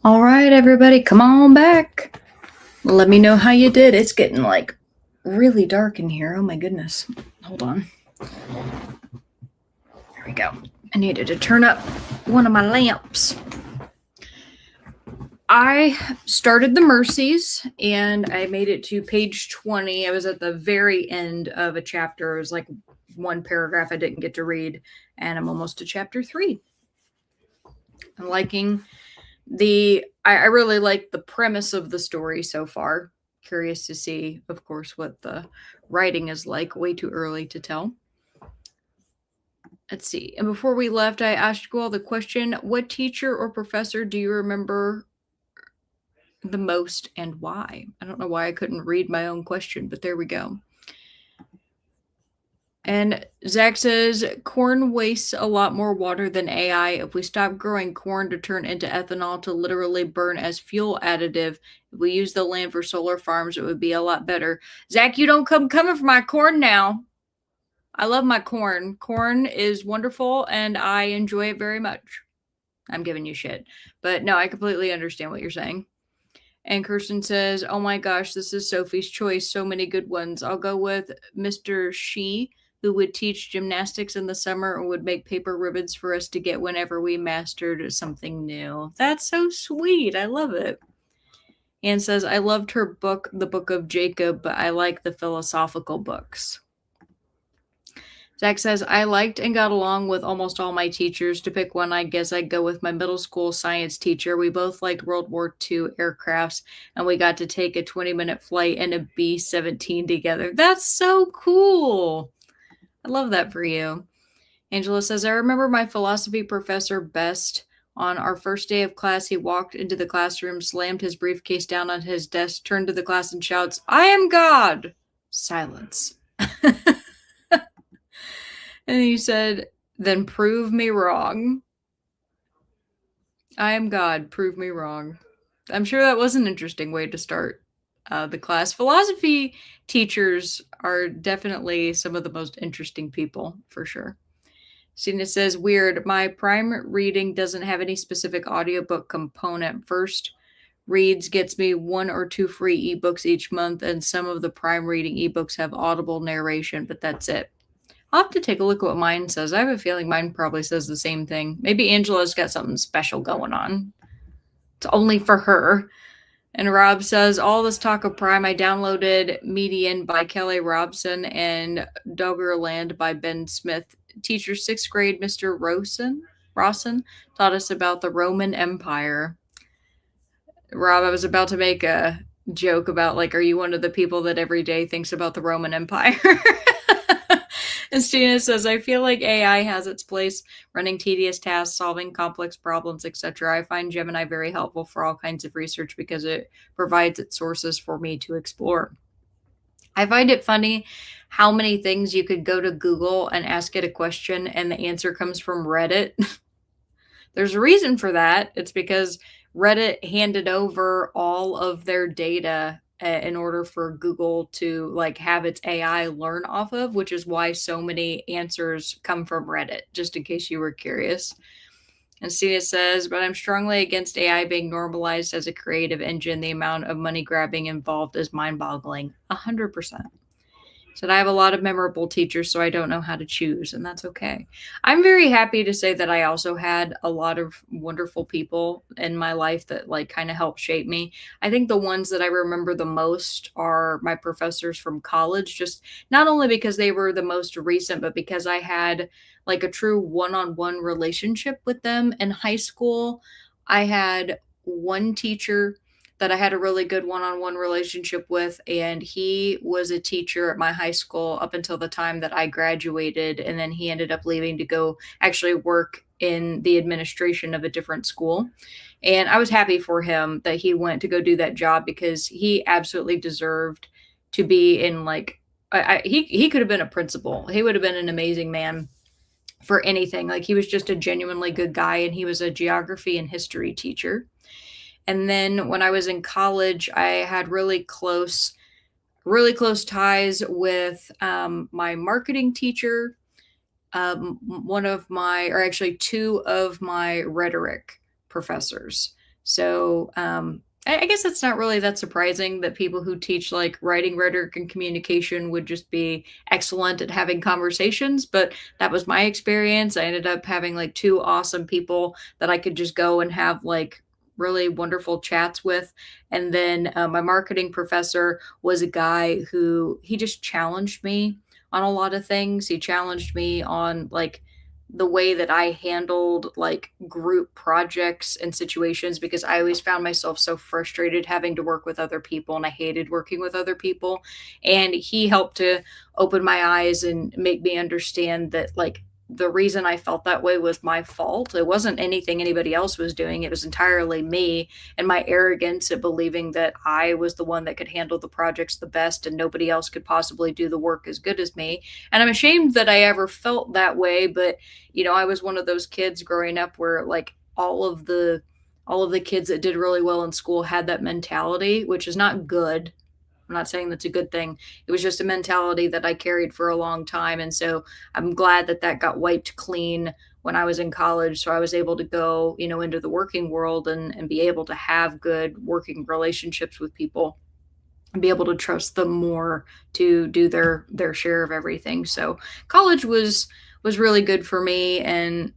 Speaker 1: All right, everybody, come on back. Let me know how you did. It's getting like really dark in here. Oh my goodness. Hold on. There we go. I needed to turn up one of my lamps. I started the Mercies and I made it to page 20. I was at the very end of a chapter. It was like one paragraph I didn't get to read, and I'm almost to chapter 3. I'm liking I really like the premise of the story so far. Curious to see, of course, what the writing is like. Way too early to tell. Let's see. And before we left, I asked you all the question, what teacher or professor do you remember the most and why? I don't know why I couldn't read my own question, but there we go. And Zach says, corn wastes a lot more water than AI. If we stop growing corn to turn into ethanol to literally burn as fuel additive, if we use the land for solar farms, it would be a lot better. Zach, you don't come coming for my corn now. I love my corn. Corn is wonderful and I enjoy it very much. I'm giving you shit. But no, I completely understand what you're saying. And Kirsten says, oh my gosh, this is Sophie's choice. So many good ones. I'll go with Mr. She, who would teach gymnastics in the summer and would make paper ribbons for us to get whenever we mastered something new. That's so sweet. I love it. Anne says, I loved her book, The Book of Jacob, but I like the philosophical books. Zach says, I liked and got along with almost all my teachers. To pick one, I guess I'd go with my middle school science teacher. We both liked World War II aircrafts, and we got to take a 20-minute flight in a B-17 together. That's so cool. I love that for you. Angela says, I remember my philosophy professor best. On our first day of class, he walked into the classroom, slammed his briefcase down on his desk, turned to the class and shouts, I am God. Silence. And he said, then prove me wrong. I am God, prove me wrong. I'm sure that was an interesting way to start the class. Philosophy teachers are definitely some of the most interesting people, for sure. Stina says, weird, my prime reading doesn't have any specific audiobook component. First Reads gets me 1 or 2 free ebooks each month, and some of the prime reading ebooks have audible narration, but that's it. I'll have to take a look at what mine says. I have a feeling mine probably says the same thing. Maybe Angela's got something special going on. It's only for her. And Rob says, all this talk of Prime, I downloaded Median by Kelly Robson and Doggerland by Ben Smith. Teacher 6th grade, Mr. Rawson taught us about the Roman Empire. Rob, I was about to make a joke about, like, are you one of the people that every day thinks about the Roman Empire? And Stina says, I feel like AI has its place running tedious tasks, solving complex problems, etc. I find Gemini very helpful for all kinds of research because it provides its sources for me to explore. I find it funny how many things you could go to Google and ask it a question and the answer comes from Reddit. There's a reason for that. It's because Reddit handed over all of their data in order for Google to like have its AI learn off of, which is why so many answers come from Reddit, just in case you were curious. And Stina says, but I'm strongly against AI being normalized as a creative engine. The amount of money grabbing involved is mind boggling. 100%. Said, I have a lot of memorable teachers, so I don't know how to choose, and that's okay. I'm very happy to say that I also had a lot of wonderful people in my life that like kind of helped shape me. I think the ones that I remember the most are my professors from college, just not only because they were the most recent, but because I had like a true one-on-one relationship with them in high school. I had one teacher that I had a really good one-on-one relationship with, and he was a teacher at my high school up until the time that I graduated, and then he ended up leaving to go actually work in the administration of a different school. And I was happy for him that he went to go do that job because he absolutely deserved to be in like he could have been a principal. He would have been an amazing man for anything. Like he was just a genuinely good guy, and he was a geography and history teacher. And then when I was in college, I had really close ties with my marketing teacher, one of my, or actually two of my rhetoric professors. So I guess it's not really that surprising that people who teach like writing, rhetoric, and communication would just be excellent at having conversations. But that was my experience. I ended up having like two awesome people that I could just go and have like really wonderful chats with. And then my marketing professor was a guy who he just challenged me on a lot of things. He challenged me on like the way that I handled like group projects and situations because I always found myself so frustrated having to work with other people and I hated working with other people. And he helped to open my eyes and make me understand that like the reason I felt that way was my fault. It wasn't anything anybody else was doing. It was entirely me and my arrogance at believing that I was the one that could handle the projects the best and nobody else could possibly do the work as good as me. And I'm ashamed that I ever felt that way, but I was one of those kids growing up where like all of the kids that did really well in school had that mentality, which is not good. I'm not saying that's a good thing. It was just a mentality that I carried for a long time. And so I'm glad that that got wiped clean when I was in college. So I was able to go, into the working world and be able to have good working relationships with people and be able to trust them more to do their share of everything. So college was really good for me, and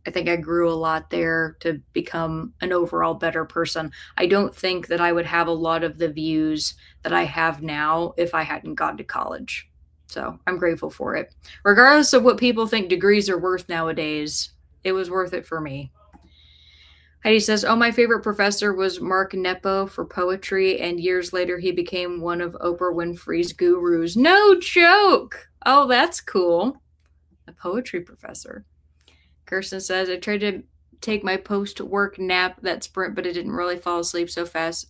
Speaker 1: I think I grew a lot there to become an overall better person. I don't think that I would have a lot of the views that I have now if I hadn't gone to college. So I'm grateful for it. Regardless of what people think degrees are worth nowadays, it was worth it for me. Heidi says, "Oh, my favorite professor was Mark Nepo for poetry, and years later he became one of Oprah Winfrey's gurus." No joke. Oh, that's cool. A poetry professor. Kirsten says, "I tried to take my post-work nap that sprint, but I didn't really fall asleep so fast.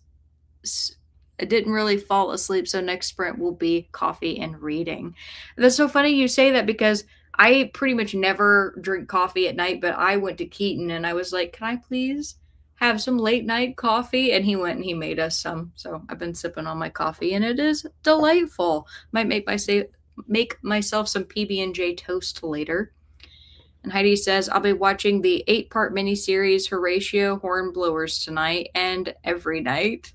Speaker 1: I didn't really fall asleep, so next sprint will be coffee and reading." That's so funny you say that because I pretty much never drink coffee at night, but I went to Keaton and I was like, "Can I please have some late night coffee?" And he went and he made us some. So I've been sipping on my coffee and it is delightful. Might make myself some PB&J toast later. And Heidi says, "I'll be watching the 8-part miniseries Horatio Hornblowers tonight and every night."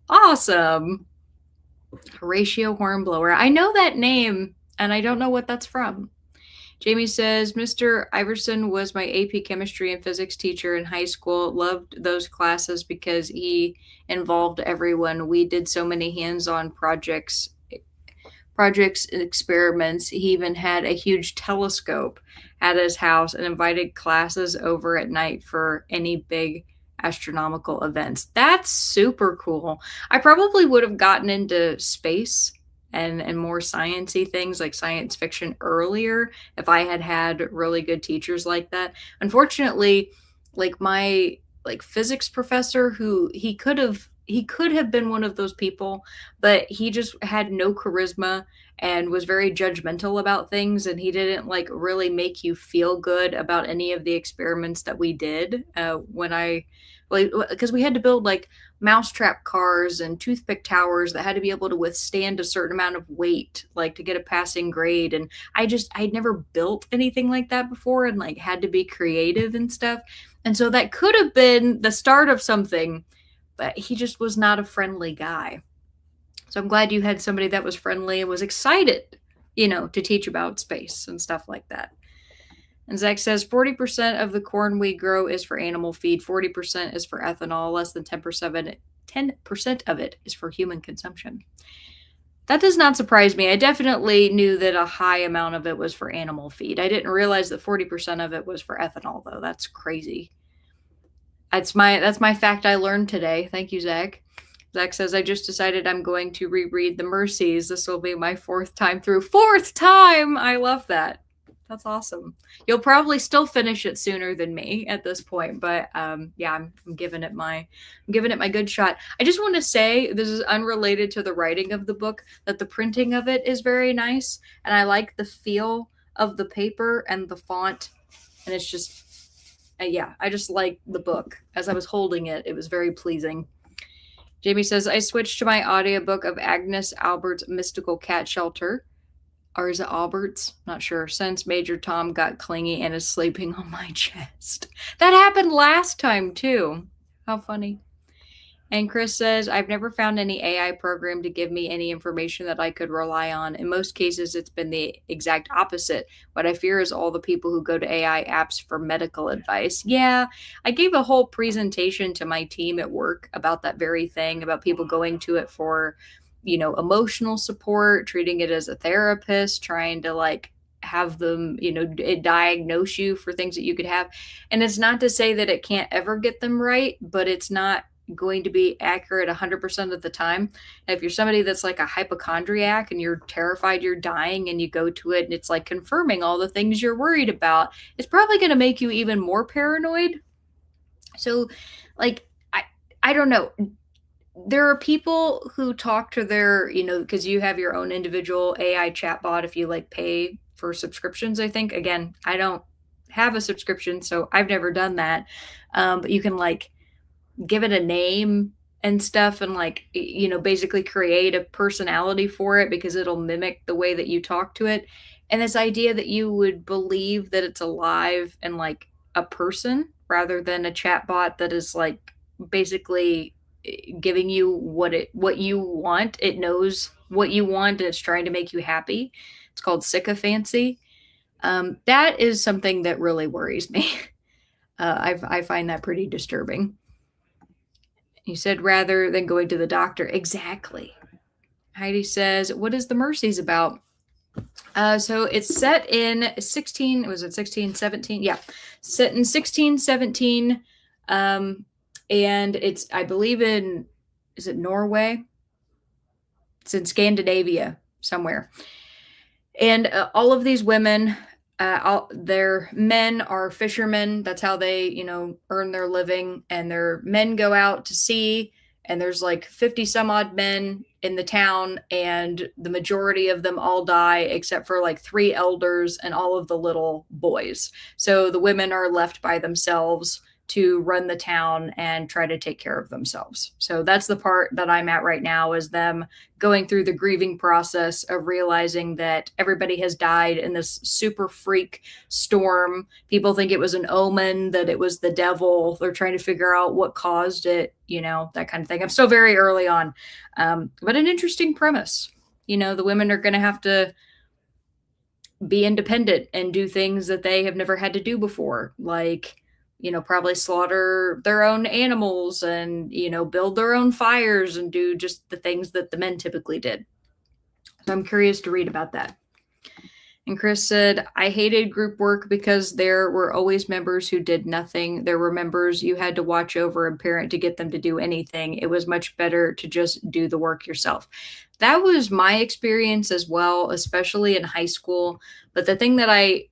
Speaker 1: Awesome. Horatio Hornblower. I know that name, and I don't know what that's from. Jamie says, "Mr. Iverson was my AP chemistry and physics teacher in high school. Loved those classes because he involved everyone. We did so many hands-on projects and experiments. He even had a huge telescope at his house and invited classes over at night for any big astronomical events." That's super cool. I probably would have gotten into space and more sciencey things like science fiction earlier if I had had really good teachers like that. Unfortunately, like my like physics professor who he could have been one of those people, but he just had no charisma and was very judgmental about things, and he didn't like really make you feel good about any of the experiments that we did when I like because we had to build like mousetrap cars and toothpick towers that had to be able to withstand a certain amount of weight like to get a passing grade. And I'd never built anything like that before and like had to be creative and stuff, and so that could have been the start of something, but he just was not a friendly guy. So I'm glad you had somebody that was friendly and was excited, to teach about space and stuff like that. And Zach says 40% of the corn we grow is for animal feed, 40% is for ethanol, less than 10% of it is for human consumption. That does not surprise me. I definitely knew that a high amount of it was for animal feed. I didn't realize that 40% of it was for ethanol, though. That's crazy. That's my fact I learned today. Thank you, Zach. Zach says, "I just decided I'm going to reread The Mercies. This will be my 4th time through." 4th time! I love that. That's awesome. You'll probably still finish it sooner than me at this point, but yeah, I'm giving it my good shot. I just want to say, this is unrelated to the writing of the book, that the printing of it is very nice, and I like the feel of the paper and the font, and it's just yeah, I just like the book. As I was holding it, it was very pleasing. Jamie says, "I switched to my audiobook of Agnes Albert's Mystical Cat Shelter." Or is it Albert's? Not sure. Since Major Tom got clingy and is sleeping on my chest. That happened last time, too. How funny. And Chris says, I've never found any AI program to give me any information that I could rely on. In most cases, it's been the exact opposite. What I fear is all the people who go to AI apps for medical advice. Yeah, I gave a whole presentation to my team at work about that very thing, about people going to it for, emotional support, treating it as a therapist, trying to like have them, diagnose you for things that you could have. And it's not to say that it can't ever get them right, but it's not going to be accurate 100% of the time. If you're somebody that's like a hypochondriac and you're terrified you're dying and you go to it and it's like confirming all the things you're worried about, it's probably going to make you even more paranoid. So, like, I don't know. There are people who talk to their, because you have your own individual AI chatbot if you like pay for subscriptions, I think. Again, I don't have a subscription, so I've never done that. But you can like give it a name and stuff and like basically create a personality for it because it'll mimic the way that you talk to it. And this idea that you would believe that it's alive and like a person rather than a chatbot that is like basically giving you what you want. It knows what you want and it's trying to make you happy. It's called sycophancy. That is something that really worries me. I find that pretty disturbing. You said rather than going to the doctor. Exactly. Heidi says, what is the Mercies about? So it's set in 1617? Yeah. Set in 1617. And it's, I believe is it Norway? It's in Scandinavia somewhere. And all of these women, their men are fishermen. That's how they, earn their living. And their men go out to sea. And there's like 50 some odd men in the town. And the majority of them all die, except for like 3 elders and all of the little boys. So the women are left by themselves to run the town and try to take care of themselves. So that's the part that I'm at right now, is them going through the grieving process of realizing that everybody has died in this super freak storm. People think it was an omen, that it was the devil. They're trying to figure out what caused it, that kind of thing. I'm still very early on, but an interesting premise. The women are going to have to be independent and do things that they have never had to do before, like probably slaughter their own animals and, build their own fires and do just the things that the men typically did. So I'm curious to read about that. And Chris said, I hated group work because there were always members who did nothing. There were members you had to watch over and parent to get them to do anything. It was much better to just do the work yourself. That was my experience as well, especially in high school. But the thing that I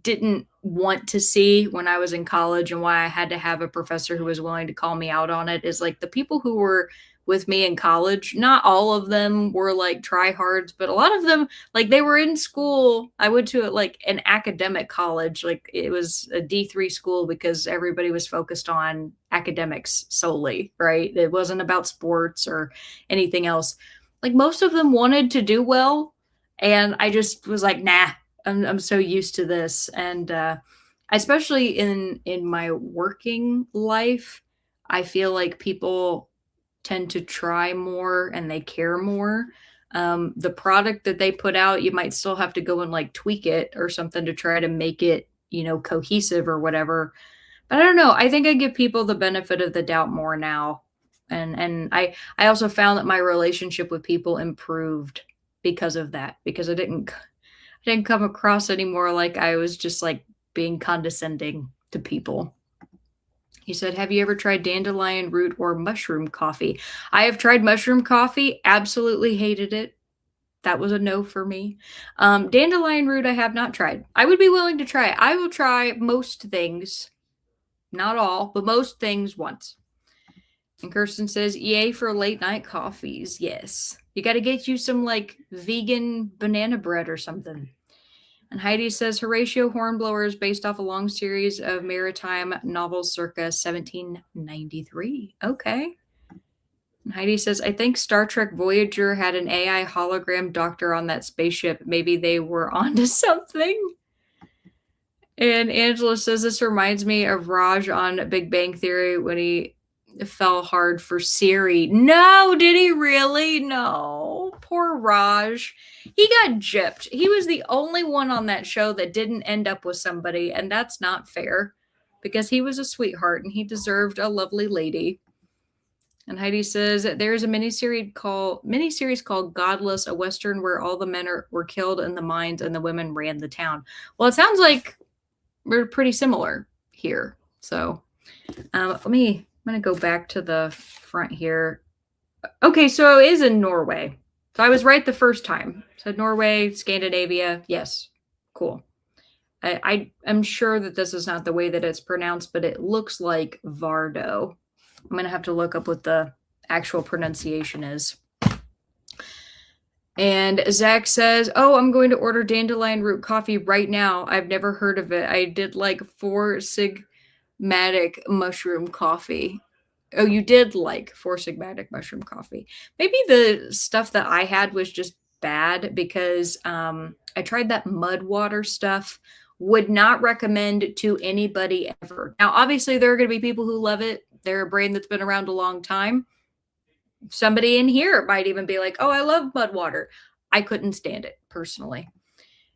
Speaker 1: didn't want to see when I was in college, and why I had to have a professor who was willing to call me out on it, is like the people who were with me in college, not all of them were like tryhards, but a lot of them, like, they were in school. I went to like an academic college, like it was a D3 school because everybody was focused on academics solely, right? It wasn't about sports or anything else. Like most of them wanted to do well, and I just was like, nah, I'm so used to this. And especially in my working life, I feel like people tend to try more and they care more. The product that they put out, you might still have to go and like tweak it or something to try to make it, cohesive or whatever. But I don't know. I think I give people the benefit of the doubt more now. And I also found that my relationship with people improved because of that, because I didn't come across anymore like I was just like being condescending to people. He said, have you ever tried dandelion root or mushroom coffee? I have tried mushroom coffee, absolutely hated it. That was a no for me. Dandelion root I have not tried. I would be willing to try it. I will try most things, not all, but most things once. And Kirsten says, yay for late night coffees. Yes. You got to get you some like vegan banana bread or something. And Heidi says, Horatio Hornblower is based off a long series of maritime novels circa 1793. Okay. And Heidi says, I think Star Trek Voyager had an AI hologram doctor on that spaceship. Maybe they were onto something. And Angela says this reminds me of Raj on Big Bang Theory when he fell hard for Siri. No, did he really? No. Poor Raj. He got gypped. He was the only one on that show that didn't end up with somebody, and that's not fair because he was a sweetheart and he deserved a lovely lady. And Heidi says there's a miniseries called Godless, a western where all the men were killed in the mines and the women ran the town. Well, it sounds like we're pretty similar here. So I'm gonna go back to the front here. Okay, so it is in Norway. So I was right the first time. So Norway, Scandinavia, yes, cool. I'm sure that this is not the way that it's pronounced, but it looks like Vardo. I'm gonna have to look up what the actual pronunciation is. And Zach says, "Oh, I'm going to order dandelion root coffee right now. I've never heard of it. I did like 4 sigmatic mushroom coffee." Oh, you did like 4 sigmatic mushroom coffee. Maybe the stuff that I had was just bad because I tried that mud water stuff. Would not recommend to anybody ever. Now, obviously, there are going to be people who love it. They're a brand that's been around a long time. Somebody in here might even be like, "Oh, I love mud water." I couldn't stand it personally.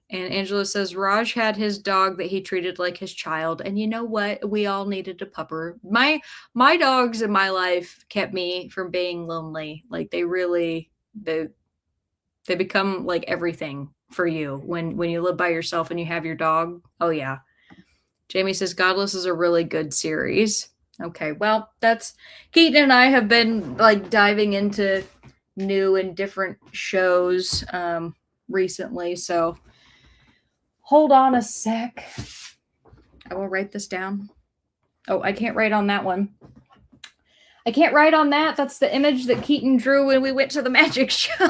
Speaker 1: And Angela says Raj had his dog that he treated like his child, and you know what? We all needed a pupper. My dogs in my life kept me from being lonely. Like they become like everything for you when you live by yourself and you have your dog. Oh yeah. Jamie says Godless is a really good series. Okay, well, that's Keaton and I have been like diving into new and different shows recently, so hold on a sec. I will write this down. Oh, I can't write on that one. I can't write on that. That's the image that Keaton drew when we went to the magic show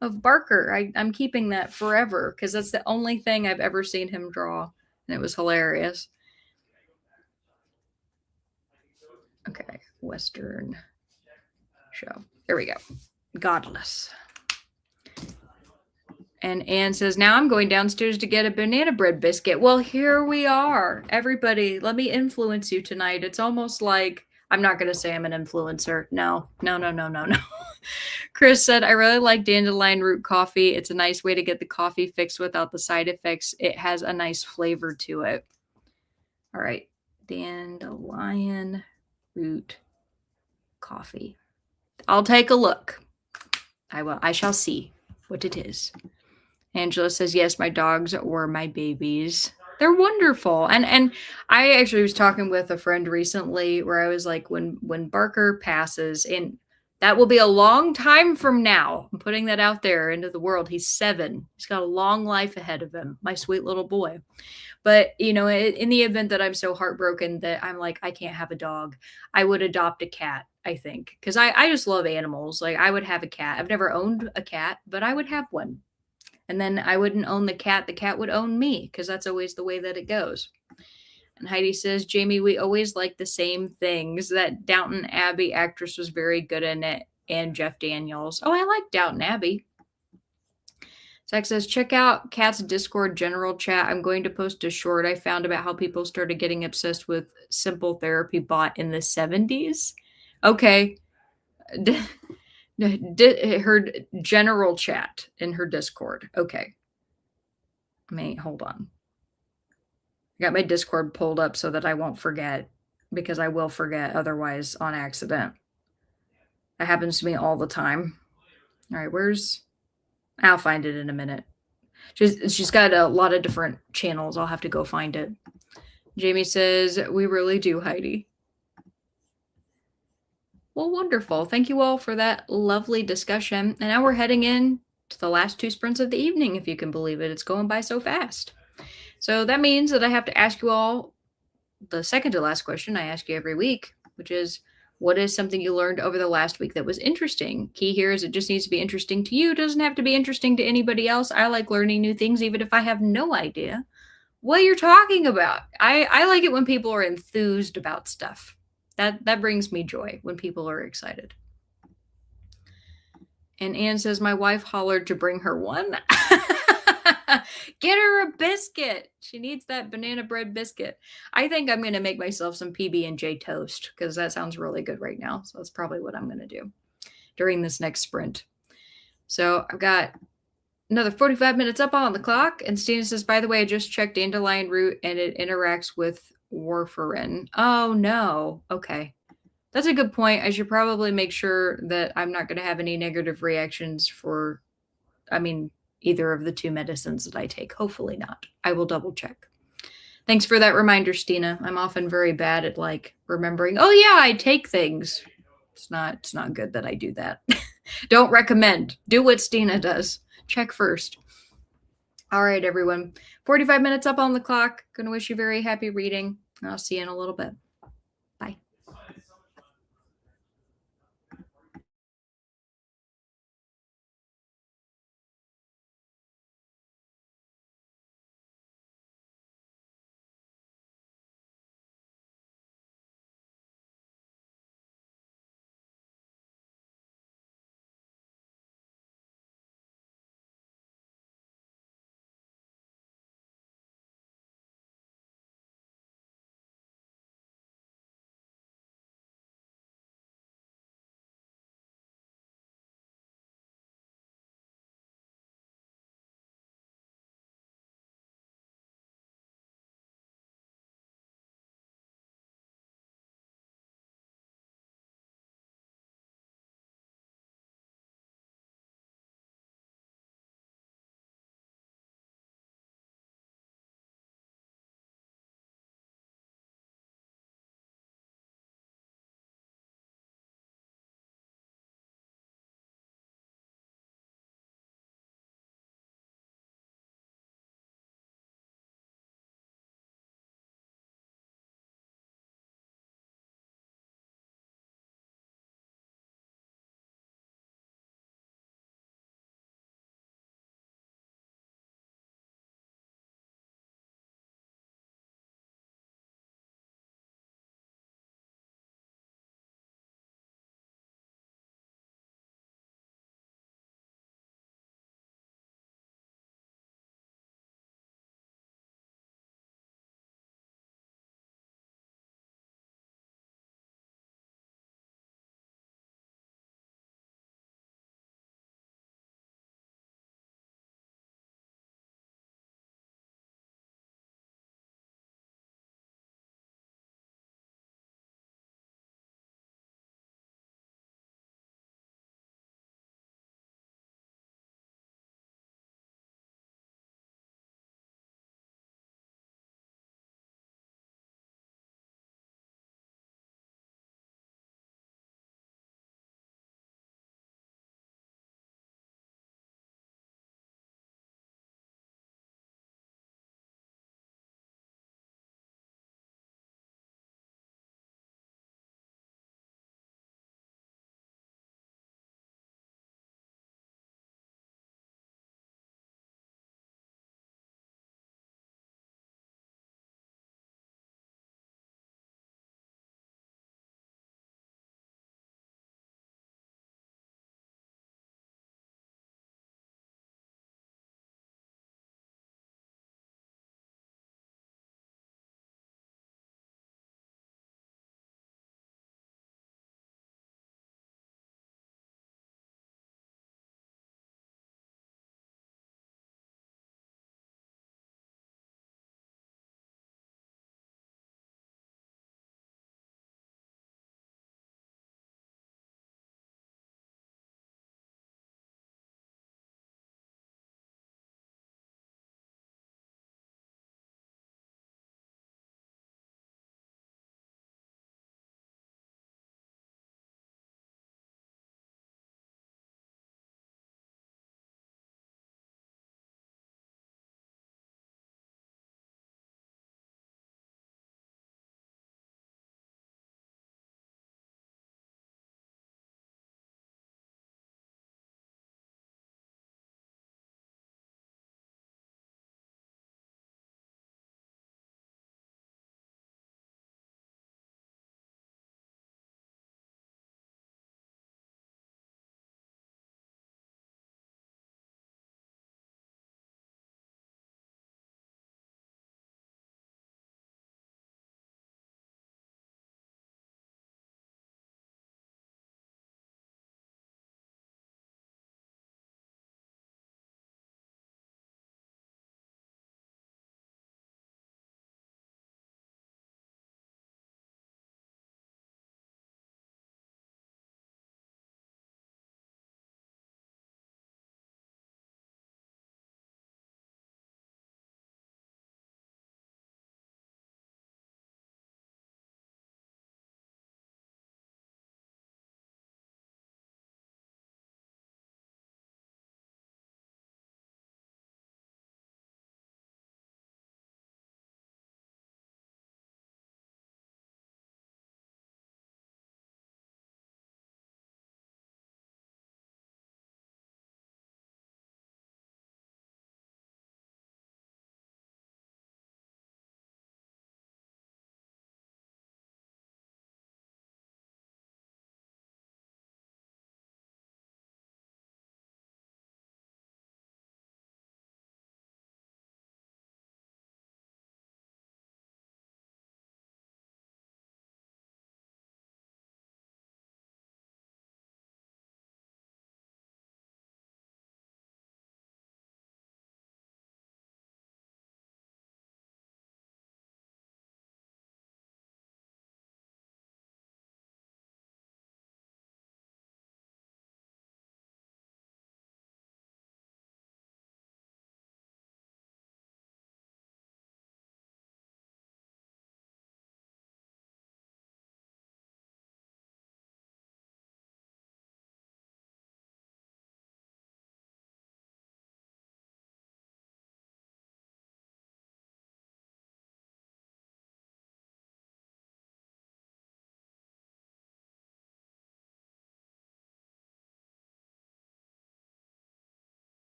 Speaker 1: of Barker. I'm keeping that forever because that's the only thing I've ever seen him draw, and it was hilarious. Okay, Western show. There we go. Godless. And Anne says, now I'm going downstairs to get a banana bread biscuit. Well, here we are. Everybody, let me influence you tonight. It's almost like, I'm not going to say I'm an influencer. No. Chris said, I really like dandelion root coffee. It's a nice way to get the coffee fixed without the side effects. It has a nice flavor to it. All right. Dandelion root coffee. I'll take a look. I shall see what it is. Angela says, yes, my dogs were my babies. They're wonderful. And I actually was talking with a friend recently where I was like, when Barker passes, and that will be a long time from now. I'm putting that out there into the world. He's 7. He's got a long life ahead of him, my sweet little boy. But, you know, in the event that I'm so heartbroken that I'm like, I can't have a dog, I would adopt a cat, I think. Because I just love animals. Like, I would have a cat. I've never owned a cat, but I would have one. And then I wouldn't own the cat. The cat would own me because that's always the way that it goes. And Heidi says, Jamie, we always like the same things. That Downton Abbey actress was very good in it. And Jeff Daniels. Oh, I like Downton Abbey. Zach says, check out Kat's Discord general chat. I'm going to post a short I found about how people started getting obsessed with Simple Therapy Bot in the 70s. Okay. Her general chat in her Discord. Okay. Hold on. I got my Discord pulled up so that I won't forget, because I will forget otherwise on accident. That happens to me all the time. All right, I'll find it in a minute. She's got a lot of different channels. I'll have to go find it. Jamie says, we really do, Heidi. Well, wonderful. Thank you all for that lovely discussion. And now we're heading in to the last 2 sprints of the evening, if you can believe it. It's going by so fast. So that means that I have to ask you all the second to last question I ask you every week, which is, what is something you learned over the last week that was interesting? Key here is it just needs to be interesting to you. It doesn't have to be interesting to anybody else. I like learning new things, even if I have no idea what you're talking about. I like it when people are enthused about stuff. That brings me joy when people are excited. And Anne says, my wife hollered to bring her one. Get her a biscuit. She needs that banana bread biscuit. I think I'm going to make myself some PB&J toast because that sounds really good right now. So that's probably what I'm going to do during this next sprint. So I've got another 45 minutes up on the clock. And Stina says, by the way, I just checked Dandelion Root and it interacts with warfarin. Oh, no. Okay. That's a good point. I should probably make sure that I'm not going to have any negative reactions for, either of the two medicines that I take. Hopefully not. I will double check. Thanks for that reminder, Stina. I'm often very bad at remembering, oh yeah, I take things. It's not good that I do that. Don't recommend. Do what Stina does. Check first. All right, everyone. 45 minutes up on the clock. Gonna wish you very happy reading. I'll see you in a little bit. Bye.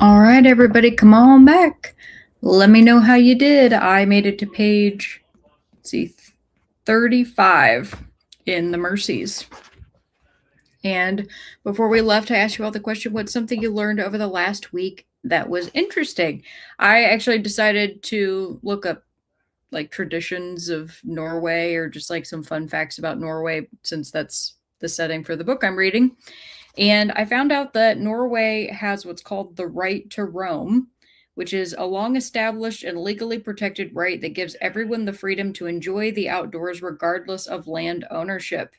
Speaker 1: All right, everybody, come on back. Let me know how you did. I made it to page, let's see, 35 in the Mercies. And before we left, I asked you all the question, what's something you learned over the last week that was interesting? I actually decided to look up like traditions of Norway or just like some fun facts about Norway, since that's the setting for the book I'm reading. And I found out that Norway has what's called the right to roam, which is a long established and legally protected right that gives everyone the freedom to enjoy the outdoors regardless of land ownership.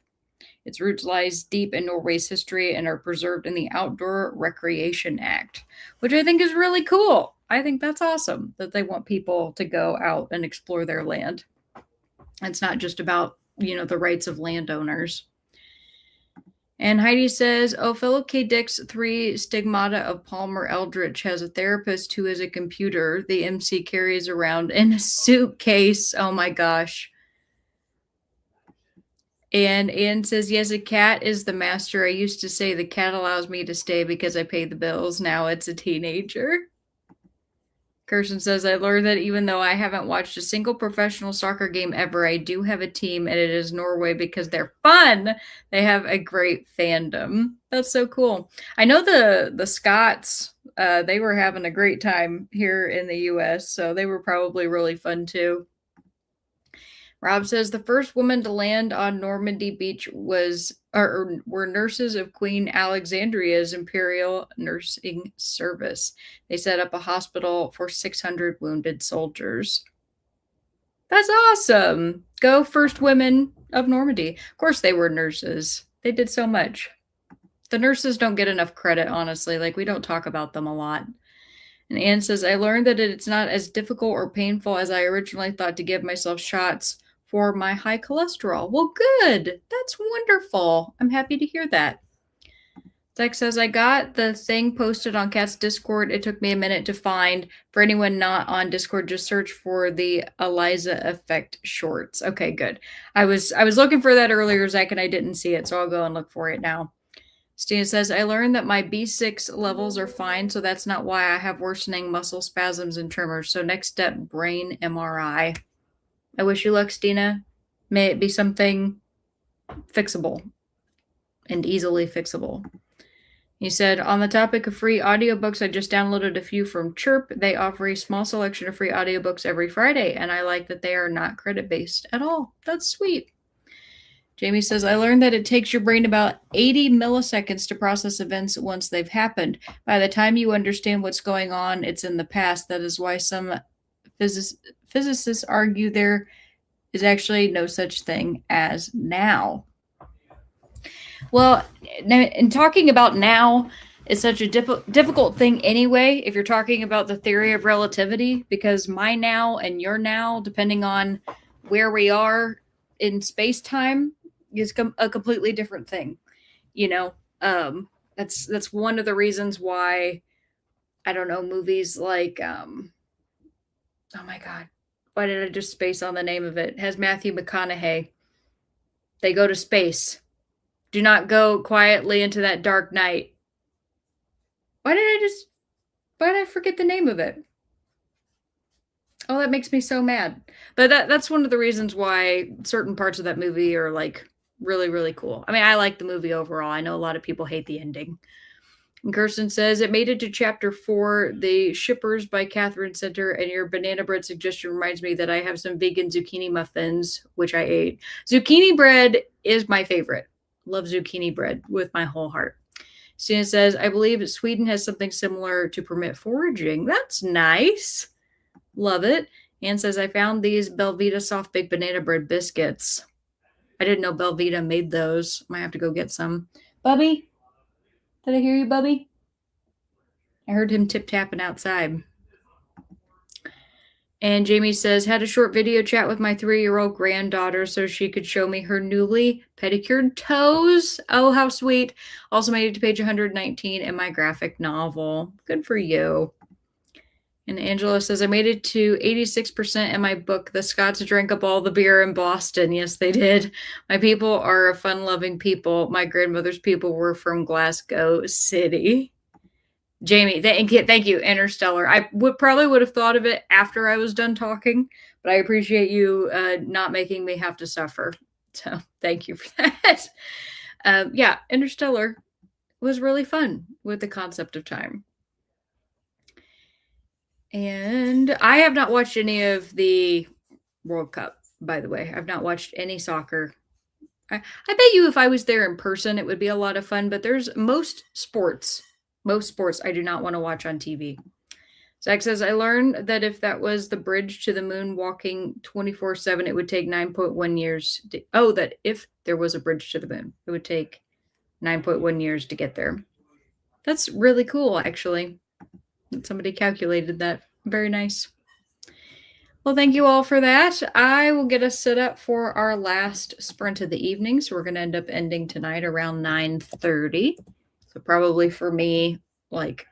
Speaker 1: Its roots lies deep in Norway's history and are preserved in the Outdoor Recreation Act, which I think is really cool. I think that's awesome that they want people to go out and explore their land. It's not just about, the rights of landowners. And Heidi says, oh, Philip K. Dick's Three Stigmata of Palmer Eldritch has a therapist who is a computer the MC carries around in a suitcase. Oh my gosh. And Anne says, yes, a cat is the master. I used to say the cat allows me to stay because I pay the bills. Now it's a teenager. Kirsten says, I learned that even though I haven't watched a single professional soccer game ever, I do have a team, and it is Norway because they're fun. They have a great fandom. That's so cool. I know the Scots, they were having a great time here in the U.S., so they were probably really fun too. Rob says the first woman to land on Normandy Beach were nurses of Queen Alexandria's Imperial Nursing Service. They set up a hospital for 600 wounded soldiers. That's awesome. Go first women of Normandy. Of course they were nurses. They did so much. The nurses don't get enough credit, honestly. Like, we don't talk about them a lot. And Anne says, I learned that it's not as difficult or painful as I originally thought to give myself shots for my high cholesterol. Well, good. That's wonderful. I'm happy to hear that. Zach says, I got the thing posted on Cat's Discord. It took me a minute to find. For anyone not on Discord, just search for the Eliza Effect shorts. Okay, good. I was looking for that earlier, Zach, and I didn't see it, so I'll go and look for it now. Stina says, I learned that my B6 levels are fine, so that's not why I have worsening muscle spasms and tremors. So next step, brain MRI. I wish you luck, Stina. May it be something fixable and easily fixable. He said, on the topic of free audiobooks, I just downloaded a few from Chirp. They offer a small selection of free audiobooks every Friday, and I like that they are not credit-based at all. That's sweet. Jamie says, I learned that it takes your brain about 80 milliseconds to process events once they've happened. By the time you understand what's going on, it's in the past. That is why some physicists argue there is actually no such thing as now. Well, in talking about now is such a difficult thing anyway, if you're talking about the theory of relativity, because my now and your now, depending on where we are in space-time, is a completely different thing. That's one of the reasons why, I don't know, movies like, oh my God, why did I just space on the name of it? It has Matthew McConaughey. They go to space. Do not go quietly into that dark night. Why did I forget the name of it? Oh, that makes me so mad. But that's one of the reasons why certain parts of that movie are like really, really cool. I mean, I like the movie overall. I know a lot of people hate the ending. And Kirsten says, it made it to chapter 4, The Shippers by Catherine Center, and your banana bread suggestion reminds me that I have some vegan zucchini muffins, which I ate. Zucchini bread is my favorite. Love zucchini bread with my whole heart. Stina says, I believe Sweden has something similar to permit foraging. That's nice. Love it. Anne says, I found these Belvita soft baked banana bread biscuits. I didn't know Belvita made those. Might have to go get some. Bubby? Did I hear you, Bubby? I heard him tip-tapping outside. And Jamie says, had a short video chat with my 3-year-old granddaughter so she could show me her newly pedicured toes. Oh, how sweet. Also made it to page 119 in my graphic novel. Good for you. And Angela says, I made it to 86% in my book. The Scots drank up all the beer in Boston. Yes, they did. My people are a fun-loving people. My grandmother's people were from Glasgow City. Jamie, thank you, Interstellar. I would have thought of it after I was done talking, but I appreciate you not making me have to suffer. So thank you for that. Yeah, Interstellar was really fun with the concept of time. And I have not watched any of the World Cup, by the way. I've not watched any soccer. I bet you if I was there in person, it would be a lot of fun, but there's most sports I do not want to watch on TV. Zach says, I learned that if that was the bridge to the moon walking 24/7, it would take 9.1 years. That if there was a bridge to the moon, it would take 9.1 years to get there. That's really cool, actually. Somebody calculated that. Very nice. Well, thank you all for that. I will get us set up for our last sprint of the evening. So we're going to end up ending tonight around 9:30. So probably for me, like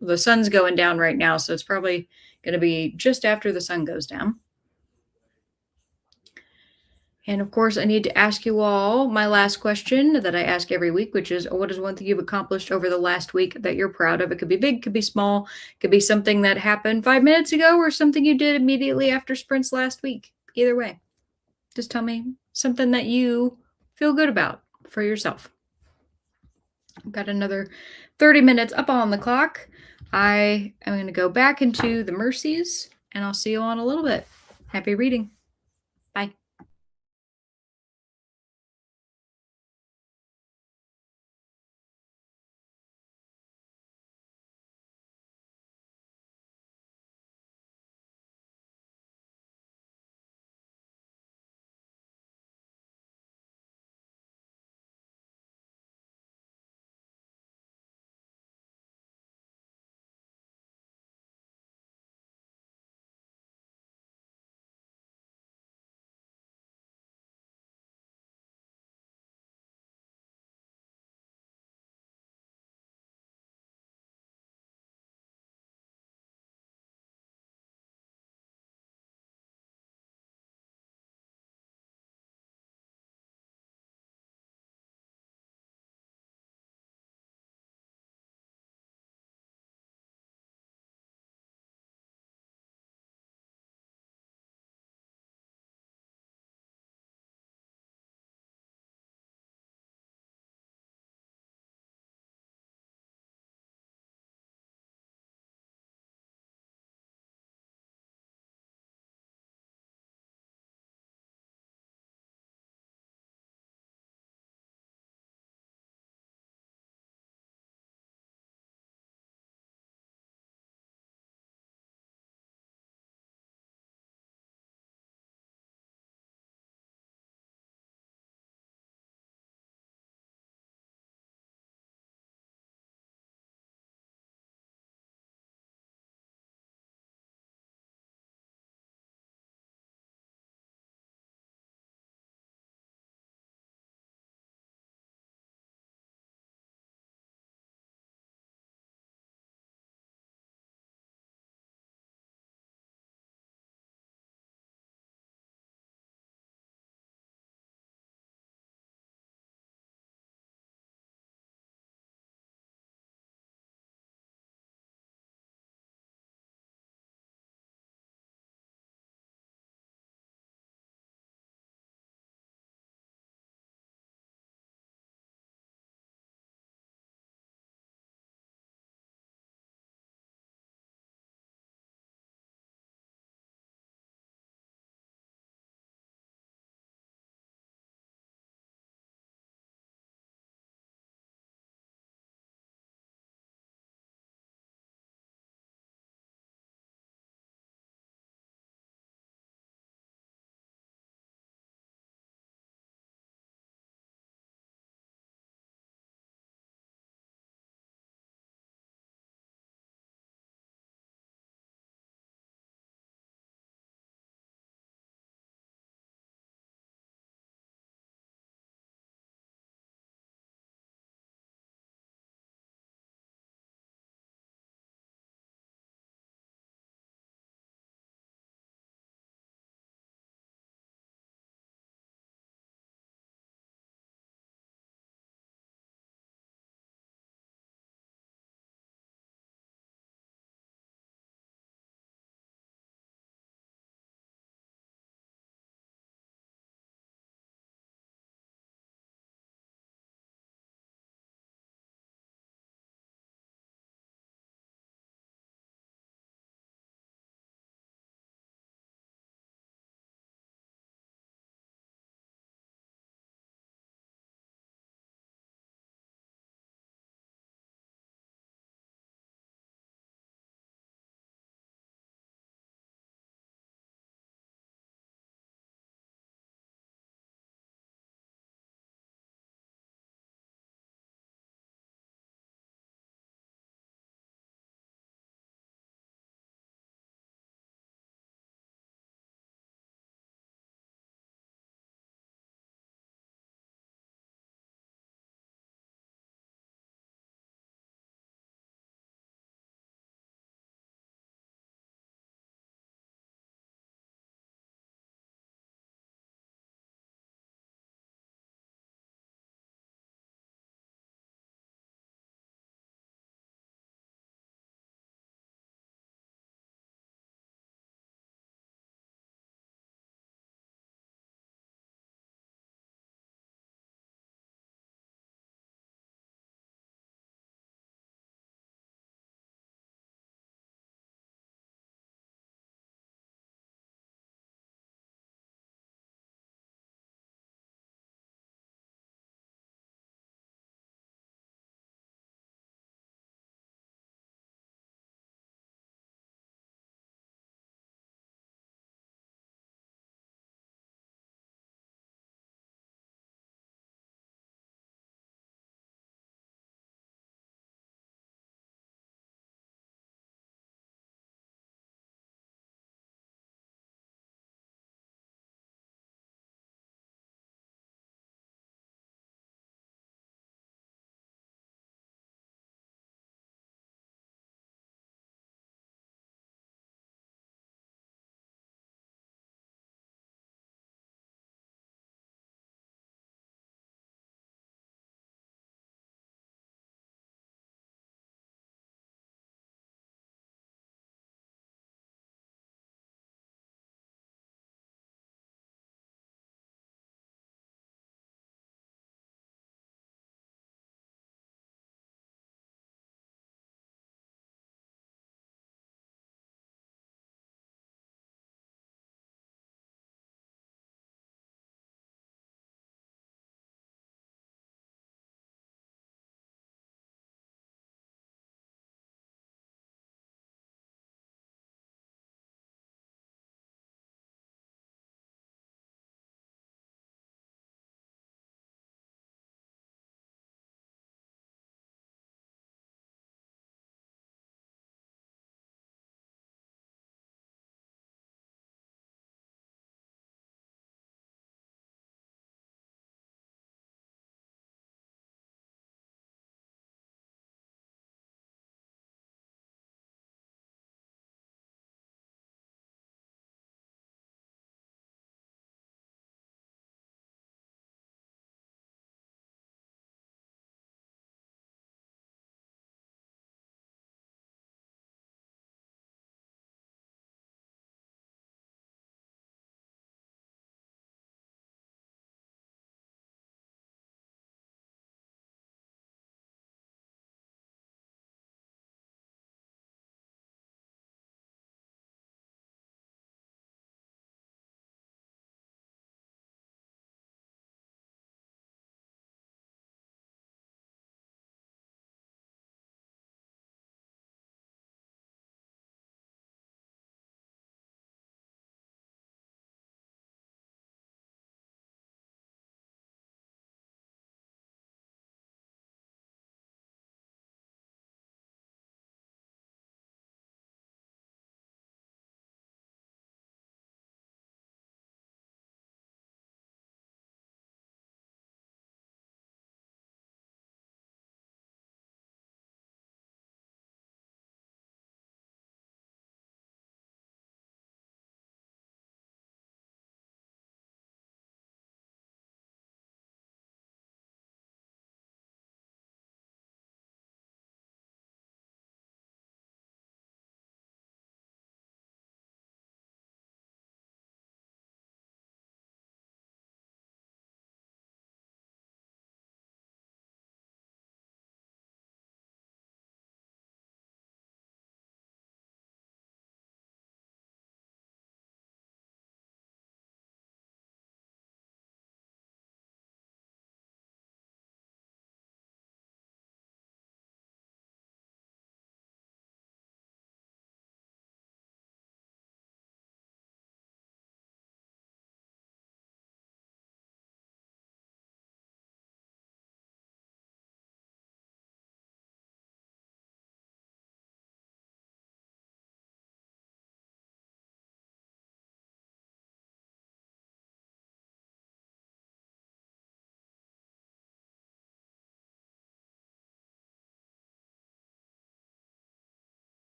Speaker 1: the sun's going down right now. So it's probably going to be just after the sun goes down. And of course, I need to ask you all my last question that I ask every week, which is what is one thing you've accomplished over the last week that you're proud of? It could be big, could be small, could be something that happened 5 minutes ago or something you did immediately after sprints last week. Either way, just tell me something that you feel good about for yourself. I've got another 30 minutes up on the clock. I am going to go back into the Mercies and I'll see you all in a little bit. Happy reading. Bye.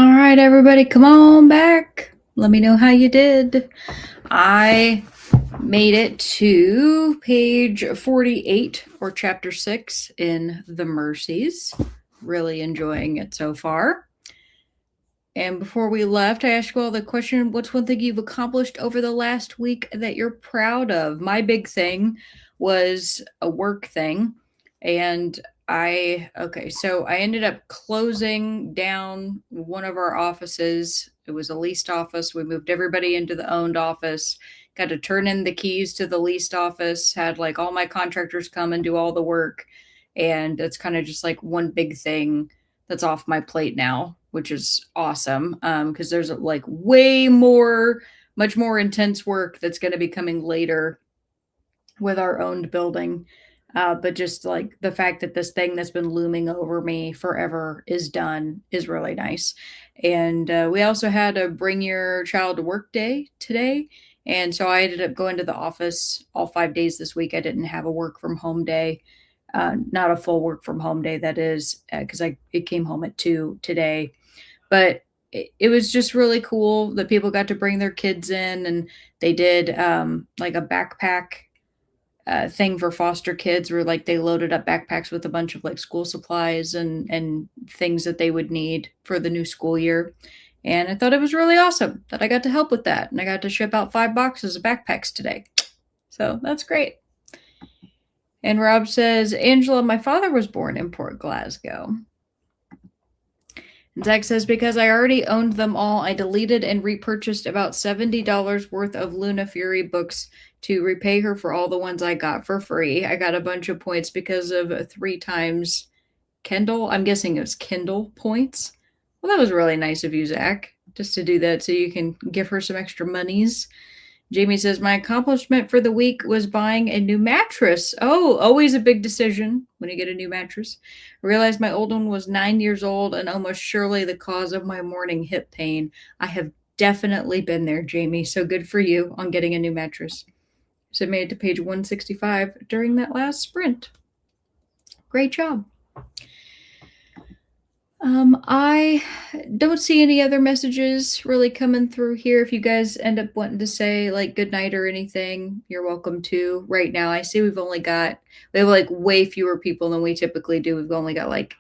Speaker 1: All right, everybody, come on back. Let me know how you did. I made it to page 48 or chapter 6 in The Mercies. Really enjoying it so far. And before we left, I asked you all the question, what's one thing you've accomplished over the last week that you're proud of? My big thing was a work thing. And so I ended up closing down one of our offices. It was a leased office. We moved everybody into the owned office, got to turn in the keys to the leased office, had like all my contractors come and do all the work. And it's kind of just like one big thing that's off my plate now, which is awesome. Because there's like much more intense work that's going to be coming later with our owned building. But just like the fact that this thing that's been looming over me forever is done is really nice. And we also had a bring your child to work day today. And so I ended up going to the office all 5 days this week. I didn't have a work from home day, not a full work from home day, that is, because it came home at 2 today. But it was just really cool that people got to bring their kids in, and they did like a backpack thing for foster kids where like they loaded up backpacks with a bunch of like school supplies and things that they would need for the new school year. And I thought it was really awesome that I got to help with that. And I got to ship out 5 boxes of backpacks today. So that's great. And Rob says, Angela, my father was born in Port Glasgow. And Zach says, because I already owned them all, I deleted and repurchased about $70 worth of Luna Fury books to repay her for all the ones I got for free. I got a bunch of points because of 3 times Kindle. I'm guessing it was Kindle points. Well, that was really nice of you, Zach, just to do that so you can give her some extra monies. Jamie says, my accomplishment for the week was buying a new mattress. Oh, always a big decision when you get a new mattress. I realized my old one was 9 years old and almost surely the cause of my morning hip pain. I have definitely been there, Jamie, so good for you on getting a new mattress. So I made it to page 165 during that last sprint. Great job. I don't see any other messages really coming through here. If you guys end up wanting to say like good night or anything, you're welcome to. Right now, I see we have like way fewer people than we typically do. We've only got like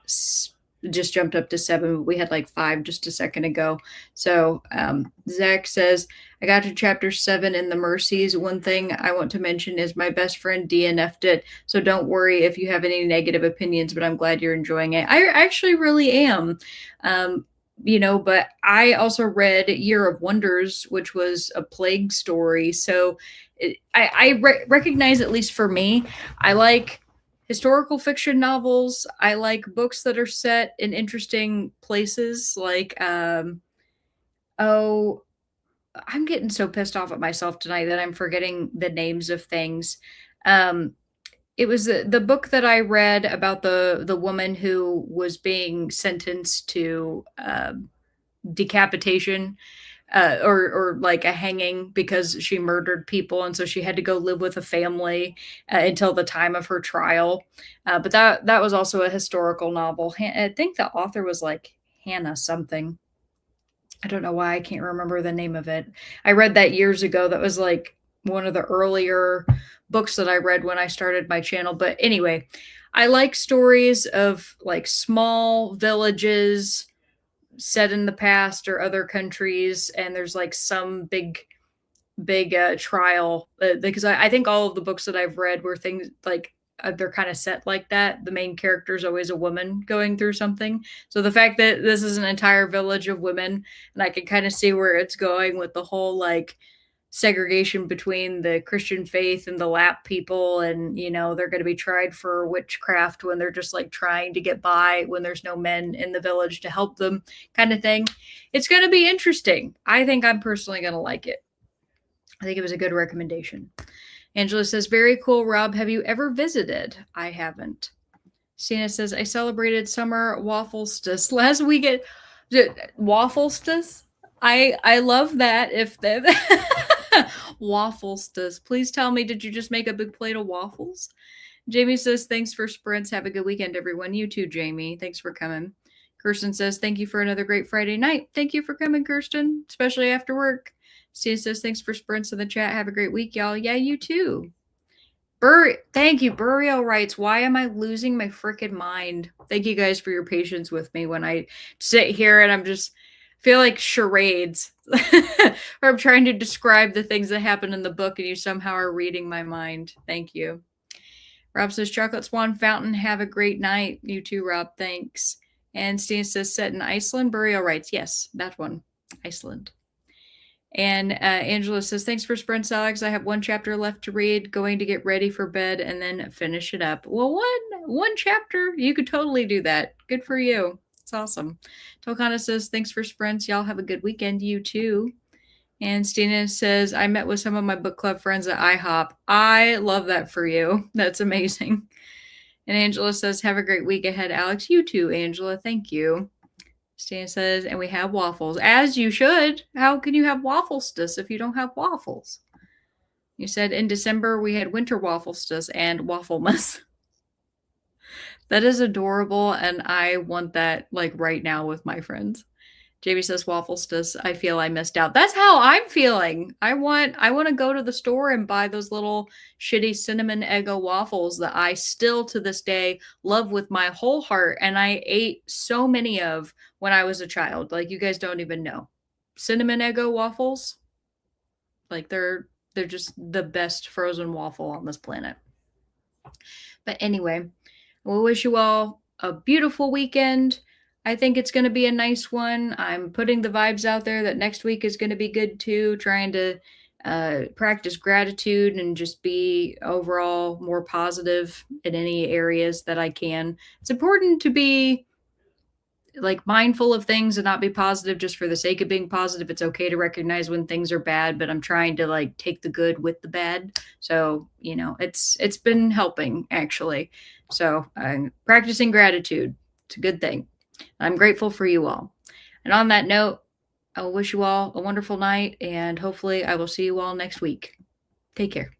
Speaker 1: just jumped up to 7, but we had like 5 just a second ago. So Zach says, I got to chapter 7 in the Mercies. One thing I want to mention is my best friend DNF'd it. So don't worry if you have any negative opinions, but I'm glad you're enjoying it. I actually really am. But I also read Year of Wonders, which was a plague story. So I recognize, at least for me, I like historical fiction novels. I like books that are set in interesting places. Like, I'm getting so pissed off at myself tonight that I'm forgetting the names of things. It was the book that I read about the woman who was being sentenced to decapitation. Or like a hanging because she murdered people, and so she had to go live with a family until the time of her trial. But that was also a historical novel. I think the author was like Hannah something. I don't know why I can't remember the name of it. I read that years ago. That was like one of the earlier books that I read when I started my channel. But anyway, I like stories of like small villages set in the past or other countries, and there's like some big trial, because I think all of the books that I've read were things like they're kind of set like that. The main character is always a woman going through something. So the fact that this is an entire village of women, and I can kind of see where it's going with the whole like segregation between the Christian faith and the Lap people, and they're going to be tried for witchcraft when they're just like trying to get by when there's no men in the village to help them, kind of thing. It's going to be interesting. I think I'm personally going to like it. I think it was a good recommendation. Angela says, very cool, Rob. Have you ever visited? I haven't. Sina says, I celebrated summer wafflestas last weekend. Wafflestas? I love that. If the wafflestas. Please tell me, did you just make a big plate of waffles? Jamie says, thanks for sprints. Have a good weekend, everyone. You too, Jamie. Thanks for coming. Kirsten says, thank you for another great Friday night. Thank you for coming, Kirsten, especially after work. Stina says, thanks for sprints in the chat. Have a great week, y'all. Yeah, you too. Thank you. Burial writes, why am I losing my freaking mind? Thank you guys for your patience with me when I sit here and I'm just feel like charades. Or I'm trying to describe the things that happen in the book and you somehow are reading my mind. Thank you. Rob says, Chocolate Swan Fountain, have a great night. You too, Rob. Thanks. And Stina says, set in Iceland. Burial rights. Yes, that one. Iceland. And Angela says, thanks for sprints, Alex. I have one chapter left to read, going to get ready for bed and then finish it up. Well, one chapter, you could totally do that. Good for you. It's awesome. Tolkana says, thanks for sprints. Y'all have a good weekend. You too. And Stina says, I met with some of my book club friends at IHOP. I love that for you. That's amazing. And Angela says, have a great week ahead, Alex. You too, Angela. Thank you. Stina says, and we have waffles. As you should. How can you have wafflestus if you don't have waffles? You said in December we had winter wafflestus and wafflemas. That is adorable, and I want that like right now with my friends. JB says wafflestus. I feel I missed out. That's how I'm feeling. I want to go to the store and buy those little shitty cinnamon Eggo waffles that I still to this day love with my whole heart, and I ate so many of when I was a child. Like you guys don't even know. Cinnamon Eggo waffles, like they're just the best frozen waffle on this planet. But anyway, we'll wish you all a beautiful weekend. I think it's going to be a nice one. I'm putting the vibes out there that next week is going to be good too, trying to practice gratitude and just be overall more positive in any areas that I can. It's important to be like mindful of things and not be positive just for the sake of being positive. It's okay to recognize when things are bad, but I'm trying to like take the good with the bad. So, you know, it's been helping actually. So I'm practicing gratitude. It's a good thing. I'm grateful for you all. And on that note, I will wish you all a wonderful night and hopefully I will see you all next week. Take care.